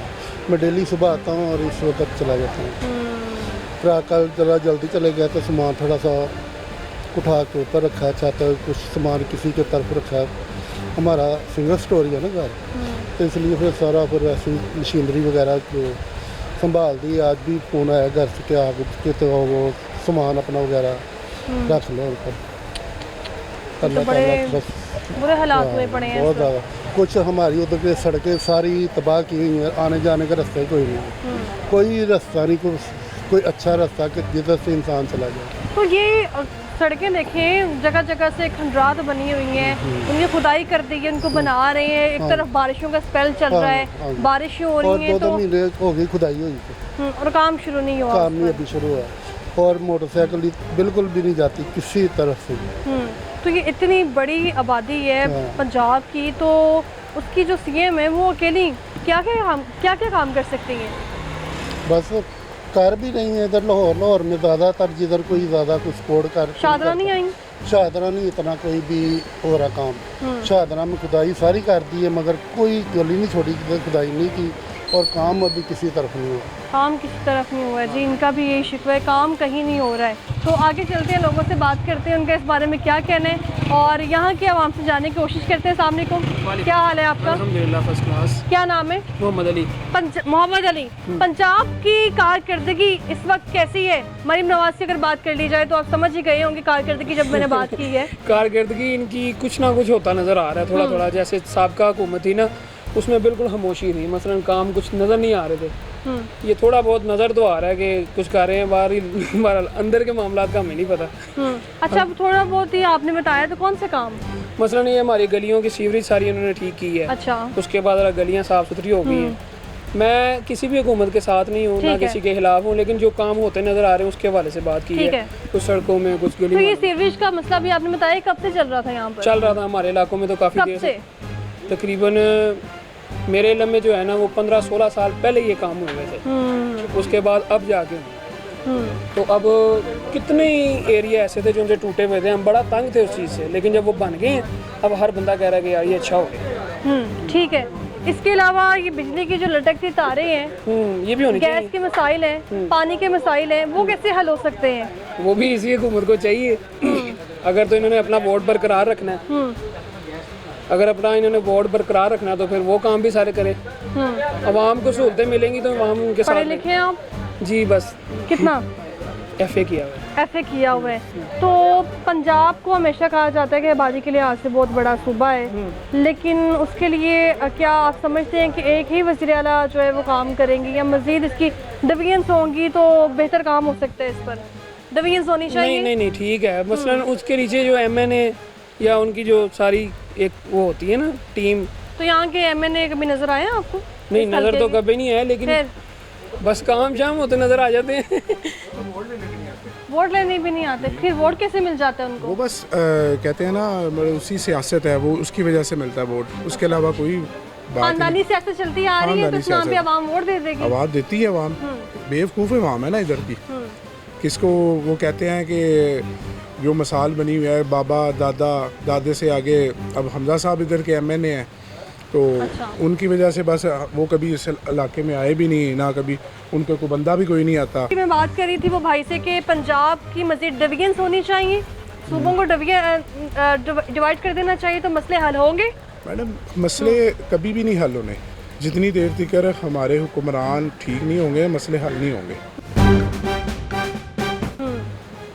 मैं डेली सुबह आता हूँ और इस वक्त चला जाता हूँ। फिर कल जरा जल्दी चले गया तो सामान थोड़ा सा उठा के ऊपर रखा है, छत कुछ सामान किसी के तरफ रखा है। हमारा सिंगल स्टोरी है ना घर, तो इसलिए फिर सारा फिर ऐसी मशीनरी वगैरह जो संभाल दी। आज भी फ़ोन आया घर से कि आप तो वो सामान अपना वगैरह रख लो ऊपर। अल्लाह ताला बस बुरे हालात हुए पड़े हैं बहुत इस वक्त। ज़्यादा। कुछ हमारी उधर की सड़कें सारी तबाह की हुई हैं, आने जाने का रास्ता ही कोई नहीं, कोई रास्ता नहीं, कोई अच्छा रास्ता कि जिधर से इंसान चला जाए। तो ये सड़कें देखें, जगह जगह से खंडरात बनी हुई हैं, उनकी खुदाई कर दी है, उनको बना रहे हैं। एक तरफ बारिशों का स्पेल चल रहा है, बारिशें हो रही हैं, और 2 तो महीने हो गई खुदाई हुई थी, और काम शुरू नहीं हुआ। काम नहीं अभी शुरू हुआ। और मोटरसाइकिल बिल्कुल भी नहीं जाती किसी तरफ से। तो ये इतनी बड़ी आबादी है पंजाब की, तो उसकी जो CM है वो अकेली क्या क्या काम कर सकती हैं? बस कर भी नहीं है इधर लाहौर में ज़्यादातर, जिधर कोई ज़्यादा कुछ सपोर्ट कर। शादरा नहीं आई? शादरा नहीं इतना कोई भी हो रहा काम। शादरा में खुदाई सारी कर दी है मगर कोई गली नहीं छोड़ी जिधर खुदाई नहीं की, और काम अभी किसी तरफ नहीं हुआ। काम किसी तरफ नहीं हुआ है जी, इनका भी यही शिकवा है, काम कहीं नहीं हो रहा है। तो आगे चलते हैं, लोगों से बात करते हैं, उनका इस बारे में क्या कहना है और यहाँ की आवाम से जानने की कोशिश करते हैं। अस्सलाम वालेकुम, क्या हाल है आपका? अल्हम्दुलिल्लाह फर्स्ट क्लास। क्या नाम है? मोहम्मद अली। मोहम्मद अली। पंजाब की कारकर्दगी इस वक्त कैसी है? मरीम नवाज की अगर बात कर ली जाए तो आप समझ ही गए होंगे कारकर्दगी जब मैंने बात की है। कारकर्दगी इनकी कुछ ना कुछ होता नज़र आ रहा है थोड़ा थोड़ा। जैसे साबका हुकूमत थी ना, उसमें बिल्कुल खामोशी थी, मसलन काम कुछ नज़र नहीं आ रहे थे। ये थोड़ा बहुत नज़र तो आ रहा है कि कुछ कर रहे हैं, बाहर अंदर के मामला का हमें नहीं पता। अच्छा, थोड़ा बहुत ही आपने बताया, तो कौन से काम? मसलन ये हमारी गलियों की सीवरेज सारी उन्होंने ठीक की है। अच्छा। उसके बाद गलियाँ साफ़ सुथरी हो गई हैं। मैं किसी भी हुकूमत के साथ नहीं हूँ, ना किसी के खिलाफ हूँ, लेकिन जो काम होते नज़र आ रहे हैं उसके हवाले से बात की है। कुछ सड़कों में, कुछ तो ये सीवरेज का मसला भी आपने बताया, कब से चल रहा था यहाँ पर? चल रहा था हमारे इलाकों में तो काफ़ी देर से, तकरीबन मेरे इल्म में जो है ना वो 15-16 साल पहले ये काम हुए थे। उसके बाद अब जाके तो अब कितने ही एरिया ऐसे थे जो उनसे टूटे हुए थे, हम बड़ा तंग थे उस चीज़ से, लेकिन जब वो बन गए हैं अब हर बंदा कह रहा है कि यार ये अच्छा हो गया। ठीक है, इसके अलावा ये बिजली की जो लटकती तारें हैं, ये भी होनी चाहिए। गैस के मसाइल हैं, पानी के मसाइल हैं, वो कैसे हल हो सकते हैं? वो भी इसी हुकूमत को चाहिए। अगर तो इन्होंने अपना वोट बरकरार रखना है, अगर अपना इन्होंने वोट बरकरार रखना तो फिर वो काम भी सारे करें। आवाम को सहूलतें मिलेंगी तो आवाम उनके साथ। पढ़े लिखे हैं आप? जी, बस कितना? FA किया हुआ है। FA किया हुआ है। तो पंजाब को हमेशा कहा जाता है कि आबादी के लिहाज से बहुत बड़ा सूबा है, लेकिन उसके लिए क्या आप समझते हैं कि एक ही वज़ीर आला जो है वो काम करेंगे या मज़ीद इसकी डिवीजन्स होंगी तो बेहतर काम हो सकता है? इस पर डिवीजन्स होनी चाहिए। नहीं ठीक है। मसलन उसके नीचे जो MNA या उनकी जो सारी एक वो होती है ना टीम, तो यहाँ के MNA कभी नज़र आए हैं आपको? नहीं नज़र तो कभी नहीं है, लेकिन बस काम शाम होते नज़र आ जाते हैं। वोट लेने भी नहीं आते, फिर वोट कैसे मिल जाता है उनको? वो बस कहते हैं ना, उसी सियासत है वो, उसकी वजह से मिलता है वोट, उसके अलावा कोई बात खानदानी सियासत चलती आ रही है तो इस नाम पे आवाम वोट दे देगी। आवाज़ देती है आवाम, बेवकूफ़ आवाम है ना इधर की। किसको वो कहते हैं कि जो मिसाल बनी हुई है बाबा दादा दादे से आगे, अब हमजा साहब इधर के MNA हैं, तो उनकी वजह से बस वो कभी इस इलाके में आए भी नहीं, ना कभी उनका कोई बंदा भी कोई नहीं आता। मैं बात कर रही थी वो भाई से कि पंजाब की मज़ीद डिवीजन्स होनी चाहिए, सूबों को डिवाइड कर देना चाहिए तो मसले हल होंगे। मैडम मसले कभी भी नहीं हल होने, जितनी देर तक हमारे हुक्मरान ठीक नहीं होंगे मसले हल नहीं होंगे।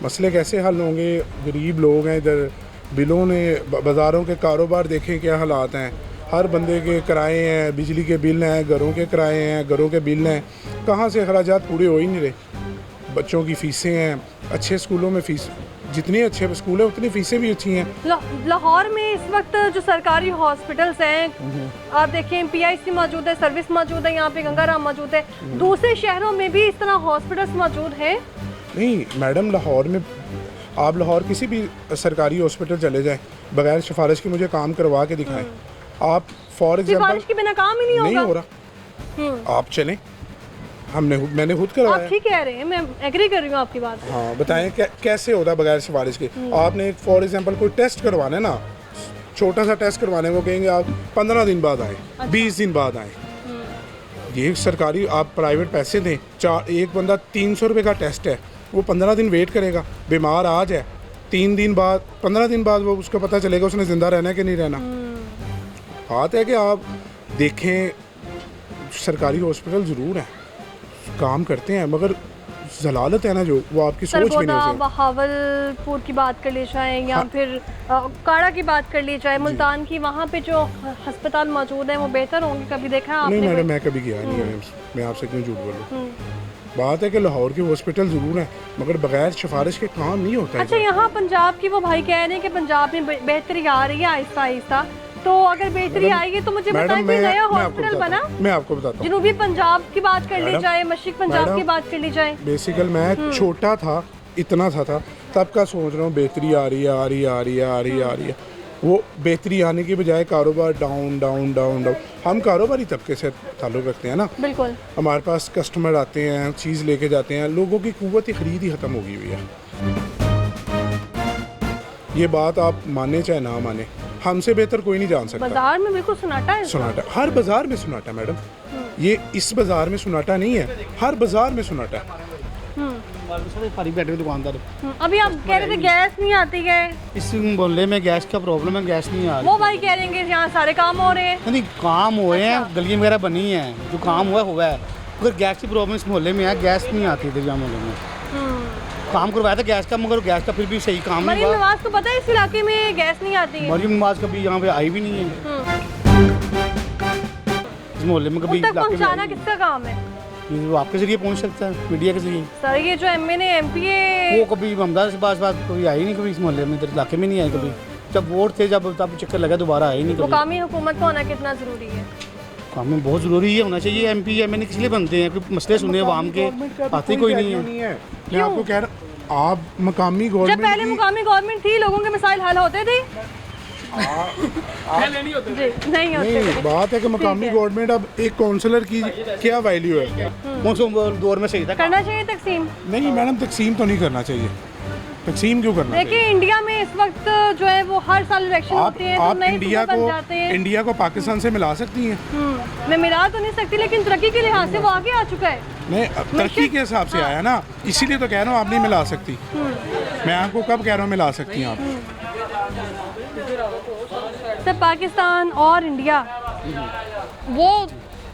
मसले कैसे हल होंगे? गरीब लोग हैं इधर, बिलों ने बाज़ारों के कारोबार देखें क्या हालात हैं, हर बंदे के किराए हैं, बिजली के बिल हैं, घरों के किराए हैं, घरों के बिल हैं, कहाँ से अखराजात पूरे हो ही नहीं रहे। बच्चों की फ़ीसें हैं, अच्छे स्कूलों में फ़ीस, जितनी अच्छे स्कूल है उतनी फ़ीसें भी अच्छी हैं। लाहौर में इस वक्त जो सरकारी हॉस्पिटल्स हैं, आप देखें PIC मौजूद है, सर्विस मौजूद है, यहाँ पे गंगाराम मौजूद है, दूसरे शहरों में भी इस तरह हॉस्पिटल्स मौजूद हैं? नहीं मैडम, लाहौर में आप लाहौर किसी भी सरकारी हॉस्पिटल चले जाएं, बगैर सिफारिश के मुझे काम करवा के दिखाएं, आप फॉर एग्जाम्पल सिफारिश के बिना काम ही नहीं हो रहा। आप चलें, मैंने खुद करवाया। आप ठीक कह रहे हैं, मैं एग्री कर रही हूँ आपकी बात। हाँ बताएं कैसे होता है बगैर सिफारिश के? आपने फॉर एग्जांपल कोई टेस्ट करवाना है ना, छोटा सा टेस्ट करवाने को कहेंगे आप 15 दिन बाद आए, 20 दिन बाद आए। ये सरकारी, आप प्राइवेट पैसे दें, एक बंदा 300 रुपये का टेस्ट है, वो 15 दिन वेट करेगा, बीमार आज है, 3 दिन बाद 15 दिन बाद वो उसको पता चलेगा उसने ज़िंदा रहना है कि नहीं रहना। बात है कि आप देखें सरकारी हॉस्पिटल ज़रूर हैं, काम करते हैं, मगर जलालत है ना जो, वो आपकी सोच भी नहीं है। बहावलपुर की बात कर ली जाए या फिर काड़ा की बात कर ली जाए, मुल्तान की, वहाँ पे जो अस्पताल मौजूद है वो बेहतर होंगे? कभी देखा है आपने? नहीं मैडम, मैं कभी गया नहीं है, मैं आपसे क्यों झूठ बोलूं। बात है कि लाहौर के हॉस्पिटल ज़रूर हैं, मगर बगैर सिफारिश के काम नहीं होता है। अच्छा, यहाँ पंजाब की वो भाई कह रहे हैं कि पंजाब में बेहतरी आ रही है आहिस्ता आहिस्ता, तो अगर बेहतरी आएगी तो मुझे बताएं कोई नया हॉस्पिटल बना? मैं आपको बताता हूँ। जनूबी पंजाब की बात कर ली जाए, मशरिक पंजाब की बात कर ली जाए। बेसिकल मैं छोटा था, इतना था तब का सोच रहा हूँ बेहतरी आ रही है, आ रही है, आ रही है, आ रही है, आ रही है। वो बेहतरी आने के बजाय कारोबार डाउन डाउन डाउन डाउन। हम कारोबारी तबके से ताल्लुक़ रखते हैं ना, बिल्कुल। हमारे पास कस्टमर आते हैं, चीज़ लेके जाते हैं, लोगों की कुव्वत ख़रीद ही ख़त्म हो गई हुई है। ये बात आप माने चाहे ना माने, हमसे बेहतर कोई नहीं जान सकता। बाजार में बिल्कुल सन्नाटा है। सन्नाटा, हर बाजार में सन्नाटा मैडम, ये इस बाजार में सन्नाटा नहीं है, हर बाजार में सन्नाटा है। दुकानदार अभी आप कह रहे थे गैस नहीं आती है, इस मोहल्ले में गैस का प्रॉब्लम है, गैस नहीं आ रही। वो भाई कह रहे हैं यहाँ सारे काम हो रहे हैं। नहीं, काम हुए हैं, गलियाँ वगैरह बनी हैं, जो काम हुआ है, अगर गैस की प्रॉब्लम इस मोहल्ले में है, गैस नहीं आती इधर यहाँ मोहल्ले में। काम करवाया था गैस का, मगर गैस का फिर भी सही काम नहीं हुआ। मरीम नवाज को पता है इस इलाके में गैस नहीं आती है? मरीम नवाज कभी यहाँ पे आई भी नहीं है, इस मोहल्ले में कभी। पहुँचाना किसका काम है? ये आपके जरिए पहुँच सकता है, मीडिया के जरिए। सर ये जो MNA MPA वो कभी ममता से बात कभी आई नहीं, कभी इस मोहल्ले में, इधर इलाके में नहीं आई कभी। जब वोट थे, जब चक्कर लगा, दोबारा आई नहीं। मुकामी हुकूमत का होना कितना ज़रूरी है? काम में बहुत ज़रूरी है, होना चाहिए। MP MNA किस लिए बनते हैं? कोई मसले सुने आवाम के, आते कोई नहीं है। मैं आपको कह रहा, आप मकामी गवर्नमेंट, जब पहले मुकामी गवर्नमेंट थी, लोगों के मसाइल हल होते थे? नहीं होते थे। नहीं होते। बात है कि मकामी गवर्नमेंट, अब एक काउंसलर की क्या वैल्यू है? दौर में सही था, करना चाहिए तकसीम। नहीं मैडम, तकसीम तो नहीं करना चाहिए। तकसीम क्यों करना? देखिए इंडिया में इस वक्त जो है वो हर साल इलेक्शन होते हैं, तो नए इंडिया बन जाते हैं। इंडिया को पाकिस्तान से मिला सकती हैं? मैं मिला तो नहीं सकती, लेकिन तरक्की के लिहाज से वो आगे आ चुका है। नहीं, तरक्की के हिसाब से आया ना, इसीलिए तो कह रहा हूँ आप नहीं मिला सकती। मैं आपको कब कह रहा हूँ मिला सकती हैं आप? सर पाकिस्तान और इंडिया वो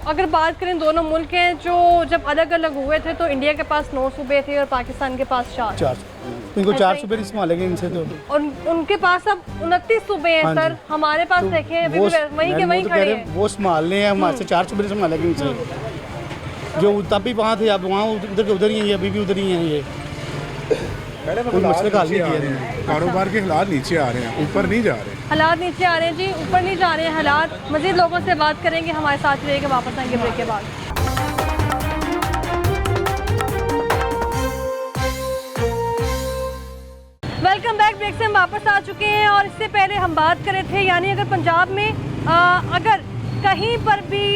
अगर बात करें दोनों मुल्क हैं जो जब अलग अलग हुए थे तो इंडिया के पास 9 सूबे थे और पाकिस्तान के पास 4। इनको ऐसा 4 ही? सूबे नहीं संभालेंगे इनसे तो। और उनके पास अब 29 सूबे हैं हाँ जी। सर, हमारे पास देखें अभी भी वहीं के वहीं खड़े हैं। वो संभालने हैं, हमारे से 4 सूबे नहीं संभालेंगे इनसे। जो तब भी वहाँ थे अब वहाँ उधर के उधर ही हैं, ये अभी भी उधर ही हैं ये। कोई मसले का हल नहीं किया इन्होंने। कारोबार के हालात नीचे आ रहे हैं, ऊपर नहीं जा रहे। हालात नीचे आ रहे हैं जी, ऊपर नहीं जा रहे हैं हालात। मजीद लोगों से बात करेंगे, हमारे साथ रहेंगे, वापस आएंगे ब्रेक के बाद। Welcome back. ब्रेक से हम वापस आ चुके हैं और इससे पहले हम बात कर रहे थे यानी अगर पंजाब में अगर कहीं पर भी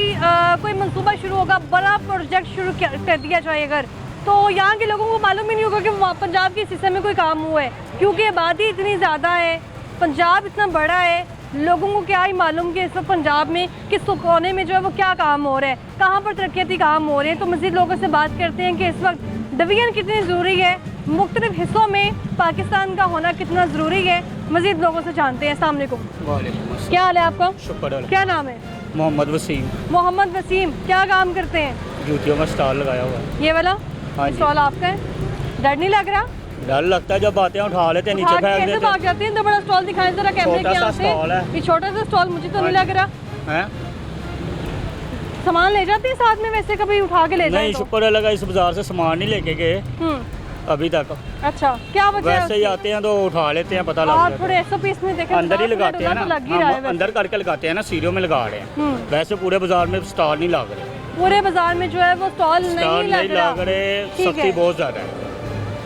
कोई मंसूबा शुरू होगा, बड़ा प्रोजेक्ट शुरू कर दिया जाए अगर, तो यहाँ के लोगों को मालूम ही नहीं होगा कि पंजाब के इस हिस्से में कोई काम हुआ है, क्योंकि आबादी इतनी ज़्यादा है, पंजाब इतना बड़ा है, लोगों को क्या ही मालूम कि इस वक्त पंजाब में किस कोने में जो है वो क्या काम हो रहा है, कहाँ पर तरक्याती काम हो रहे हैं। तो मज़ीद लोगों से बात करते हैं कि इस वक्त डिवीज़न कितनी ज़रूरी है, मुख्तलिफ हिस्सों में पाकिस्तान का होना कितना ज़रूरी है। मज़ीद लोगों से जानते हैं। अस्सलाम वालेकुम। क्या हाल है आपका? शुक्र। क्या नाम है? मोहम्मद वसीम। मोहम्मद वसीम। क्या काम करते हैं? जूतियों में स्टॉल लगाया हुआ है। ये वाला हाँ जी। स्टॉल आपका है? डर नहीं लग रहा? डर लगता है, जब आते हैं उठा लेते हैं, नीचे फेंक कैसे देते भाग जाते हैं? तो बड़ा स्टॉल दिखाएं जरा कैमरे छोटा के सा यहाँ स्टॉल है। से। ये छोटा सा स्टॉल मुझे तो नहीं लग रहा। हैं? सामान ले जाते हैं साथ में, वैसे कभी उठा के ले जाते नहीं, शुक्र लगा इस बाजार से सामान नहीं लेके गए अभी तक। अच्छा, क्या वजह है वैसे ही उसकी? आते हैं तो उठा लेते हैं, पता लग आप जाता थोड़े है। SOPs में देखें, अंदर ही 50 लगाते हैं मिनट ना, लग ही रहा है हम वैसे। अंदर करके लगाते हैं ना, सीरियो में लगा रहे हैं। वैसे पूरे बाजार में स्टॉल नहीं लग रहे, पूरे बाजार में जो है वो स्टॉल नहीं लग लग रहे, ठीक सख्ती है। बहुत ज़्यादा है।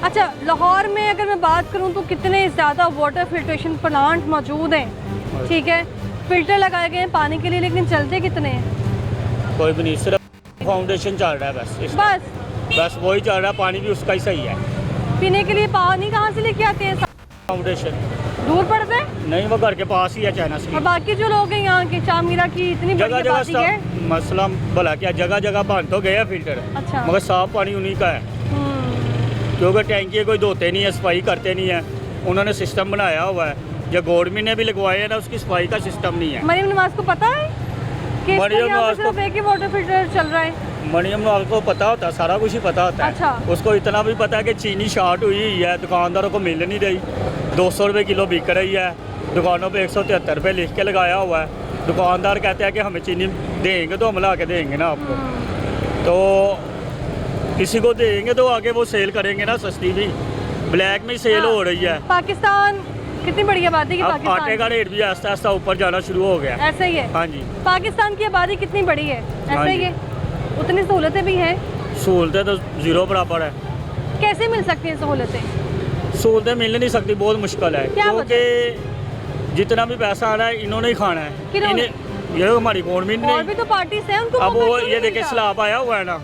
अच्छा, लाहौर में अगर मैं बात करूं तो कितने ज़्यादा वाटर फिल्ट्रेशन प्लांट मौजूद हैं, ठीक है, फिल्टर लगाए गए हैं पानी के लिए, लेकिन चलते कितने हैं? कोई भी नहीं, सिर्फ फाउंडेशन चल रहा है बस। बस वही चल रहा है, पानी भी उसका ही सही है। पीने के लिए पानी कहाँ से लेके आते हैं? फाउंडेशन दूर पड़ता है? नहीं, वो घर के पास ही है, चाइना से। और बाकी जो लोग हैं यहाँ के चामीरा की इतनी बड़ी जगह आबादी है। जगह मसला भला क्या, जगह जगह बंद तो गया फिल्टर, अच्छा। मगर साफ पानी उन्हीं का है, क्योंकि टैंकी कोई धोते नहीं है, सफाई करते नहीं है। उन्होंने सिस्टम बनाया हुआ है, जो गवर्नमेंट ने भी लगवाए है ना, उसकी सफाई का सिस्टम नहीं है। मरीम नवाज को पता है कि मरीम नवाज को सिर्फ एक ही वाटर फिल्टर चल रहा है? मरियम नवाज को पता होता है, सारा कुछ ही पता होता है। अच्छा। उसको इतना भी पता है कि चीनी शार्ट हुई है, दुकानदारों को मिल नहीं रही, 200 रुपये किलो बिक रही है, दुकानों पे 173 रुपये लिख के लगाया हुआ है। दुकानदार कहते हैं कि हमें चीनी देंगे तो हम ला के देंगे ना आपको, तो किसी को देंगे तो आगे वो सेल करेंगे ना, सस्ती भी, ब्लैक में सेल हो रही है। पाकिस्तान कितनी बड़ी आबादी की? अब आटे का पाकिस्तान रेट भी आस्ता आस्ता ऊपर जाना शुरू हो गया। ऐसा ही है? हाँ जी। पाकिस्तान की आबादी कितनी बड़ी है? ऐसा हाँ ही जी। है? उतनी सहूलतें भी हैं? सहूलतें तो जीरो बराबर है। कैसे मिल सकती हैं सहूलतें? सहूलतें मिल नहीं सकती, बहुत मुश्किल है, क्या क्योंकि जितना भी पैसा आ रहा है इन्होंने ही खाना है। किन्होंने? ये हमारी गवर्नमेंट और भी ने। तो पार्टीज हैं, उनको अब वो मौका क्यों ये नहीं देखे मिलता? सैलाब आया हुआ है ना,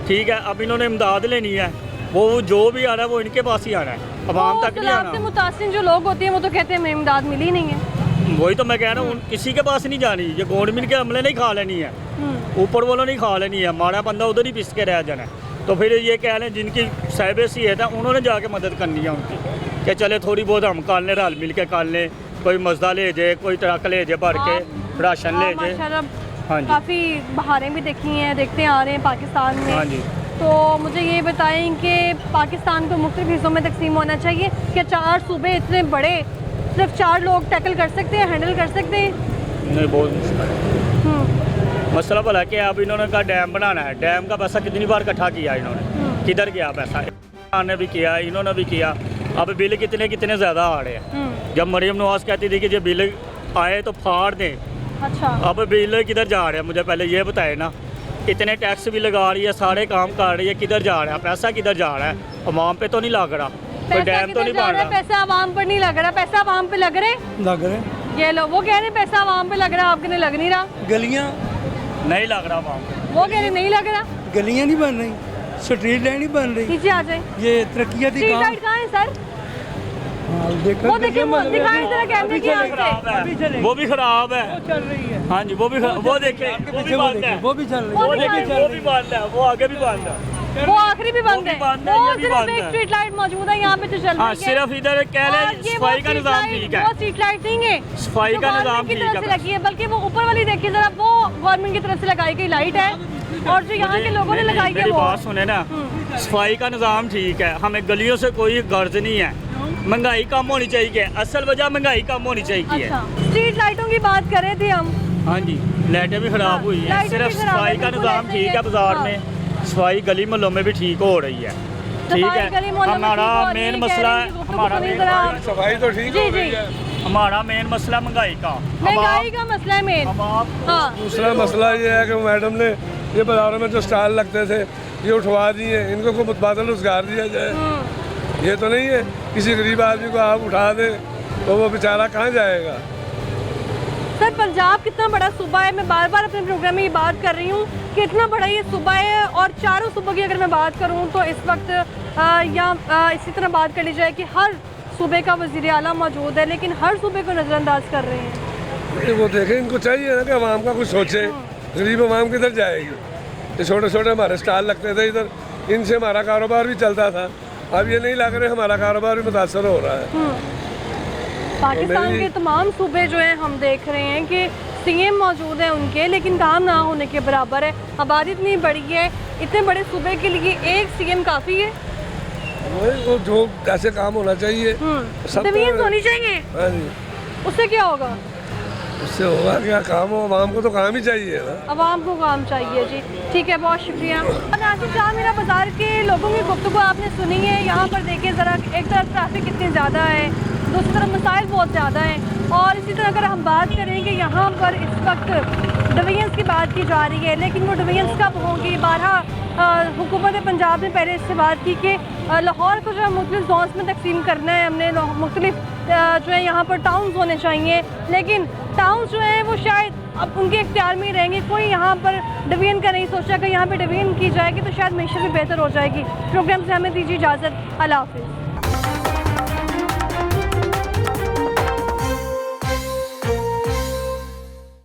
ठीक है, अब इन्होंने इमदाद लेनी है, वो जो भी आ रहा है वो इनके पास ही आ रहा है, अवाम वो तक नहीं सैलाब से आना। मुतासिर जो लोग होते हैं वो तो कहते हैं हमें इमदाद मिली नहीं है। वही तो मैं कह रहा हूँ, किसी के पास नहीं जानी, ये गवर्नमेंट के अमले नहीं खा लेनी है, ऊपर वालों नहीं खा लेनी है, हमारा बंदा उधर ही पिस के रह जाना है। तो फिर ये कह लें जिनकी साहिब हैसियत है उन्होंने जाके मदद करनी है उनकी, कि चले थोड़ी बहुत हम कर लें, रल मिल के कर लें, कोई मजदा ले जाए, कोई ट्रक ले जाए भर के, राशन ले जाए। माशाल्लाह हाँ जी। काफ़ी बहारें भी देखी हैं, देखते आ रहे हैं पाकिस्तान में। हाँ जी। तो मुझे ये बताएं कि पाकिस्तान को मुख्तलिफ हिस्सों में तकसीम होना चाहिए, क्या 4 सूबे इतने बड़े सिर्फ 4 लोग टैकल कर सकते हैं, हैंडल कर सकते हैं? नहीं, बहुत मुश्किल है। मसला भला कि अब इन्होंने कहा डैम बनाना है, डैम का पैसा कितनी बार इकट्ठा किया इन्होंने, किधर गया पैसा? ने भी किया, इन्होंने भी किया, अब बिल कितने कितने ज़्यादा आ रहे हैं। जब मरियम नवाज कहती थी कि जब बिल आए तो फाड़ दें, अच्छा, अब बिल किधर जा रहे हैं, मुझे पहले ये बताए ना। इतने टैक्स भी लगा रही है, सारे काम कर रही है, किधर जा रहा है पैसा, किधर जा रहा है? अवाम पे तो नहीं लग रहा, कोई पैसा डैम तो किधर नहीं जा बन रहा है? रहा। पैसा आवाम पर नहीं लग रहा, पैसा आवाम पे लग रहे। ये लो, वो कह रहे हैं पैसा आवाम पे लग रहा, आपके नहीं लग नहीं रहा। गलियाँ नहीं लग रहा अवाम पे। वो कह रहे नहीं लग रहा। गलियाँ नहीं बन रही, स्ट्रीट लाइट नहीं बन रही, नीचे आ जाए। ये तरक्याती स्ट्रीट काम। लाइट कहाँ है सर? वो देखिए, वो दिखाएं जरा कैमरे की आंख से। वो भी खराब है, चल रही है, हाँ जी, वो भी वो देखे, वो भी बंद है, वो भी चल रही वो है, दिखाएं। वो भी बंद है, वो आगे भी बंद है। वो आखिरी भी बंद है, बंद है, वो ये भी सिर्फ बंद एक है। स्ट्रीट लाइट मौजूद है यहाँ पे जो चल रही हाँ, है। सिर्फ इधर कह और रहे ये वो सफाई का स्ट्रीट निज़ाम लाइट- ठीक है। वो स्ट्रीट लाइट नहीं है, सफाई जो का गवर्नमेंट निज़ाम की ठीक तरफ है से बस। लगी है, बल्कि वो ऊपर वाली देखिए जरा, वो गवर्नमेंट की तरफ से लगाई गई लाइट है, और जो यहाँ के लोगों ने नहीं, लगाई है मेरी वो बात सुने ना, सफाई का निज़ाम ठीक है, हमें गलियों से कोई गर्ज नहीं है, महंगाई कम होनी चाहिए, असल वजह महंगाई कम होनी चाहिए। अच्छा, स्ट्रीट लाइटों की बात कर रहे थे हम। हाँ जी, लाइटें भी खराब हुई हैं, लाइटें सिर्फ भी खराब सफाई है, का बिल्कुल निज़ाम ऐसे ही ठीक है, है। बाजार हाँ। में सफाई गली मोहल्लों में भी ठीक हो रही है। ठीक सफाई गली है, मोहल्लों में हमारा ठीक हो रही है, मेन कह मसला रहे हैं कि हमारा सुनिए जरा आप। सफाई तो ठीक जी हो जी, रही है। हमारा मेन मसला महंगाई का। महंगाई का मसला है मेन। हम आप हाँ, दूसरा मसला ये है कि मैडम ने ये बाजारों में जो स्टॉल लगते थे ये उठवा दिए, इनको कोई मुतबादल रोजगार दिया जाए। ये तो नहीं है किसी गरीब आदमी को आप उठा दें तो वो बेचारा कहाँ जाएगा। सर पंजाब कितना बड़ा सूबा है, मैं बार बार अपने प्रोग्राम में ये बात कर रही हूँ कि इतना बड़ा ये सूबा है, और चारों सूबों की अगर मैं बात करूँ तो इस वक्त इसी तरह बात कर ली जाए कि हर सूबे का वज़ीर आला मौजूद है, लेकिन हर सूबे को नज़रअंदाज कर रहे हैं। वो देखें, इनको चाहिए ना कि आवाम का कुछ सोचे। गरीब आवाम किधर जाएगी। ये छोटे छोटे हमारे स्टॉल लगते थे इधर, इनसे हमारा कारोबार भी चलता था, अब ये नहीं लग रहे, हमारा कारोबार भी मुतासर हो रहा है। पाकिस्तान के तमाम सूबे जो हैं हम देख रहे हैं कि सीएम मौजूद हैं उनके, लेकिन काम ना होने के बराबर है। आबादी इतनी बड़ी है, इतने बड़े सूबे के लिए एक सीएम काफ़ी है। वो जो ऐसे काम होना चाहिए डिवीजन होनी चाहिए, हाँ जी, उससे क्या होगा? उससे होगा क्या, काम हो, आवाम को तो काम ही चाहिए ना। आवाम को काम चाहिए जी। ठीक है, बहुत शुक्रिया। नासिर शाह मेरा बाज़ार के लोगों की गुफ्तगू आपने सुनी है। यहाँ पर देखिए ज़रा, एक तरफ ट्रैफिक कितनी ज़्यादा है, दूसरी तरफ मसाइल बहुत ज़्यादा हैं, और इसी तरह अगर हम बात करें कि यहाँ पर इस वक्त डिवीजन्स की बात की जा रही है, लेकिन वो डिवीजन्स कब होंगी? 12 हुकूमत पंजाब ने पहले इससे बात की कि लाहौर को जो है मुख्तलिफ जोन्स में तकसीम करना है हमने, मुख्तलिफ जो है यहाँ पर टाउन्स होने चाहिए, लेकिन टाउन्स जो हैं वो शायद अब उनके इख्तियार में ही रहेंगे। कोई यहाँ पर डिवीजन का नहीं सोचा कि यहाँ पर डिवीजन की जाएगी तो शायद मैशत भी बेहतर हो जाएगी। प्रोग्राम से हमें दीजिए इजाज़त। अल्लाह हाफ़िज़।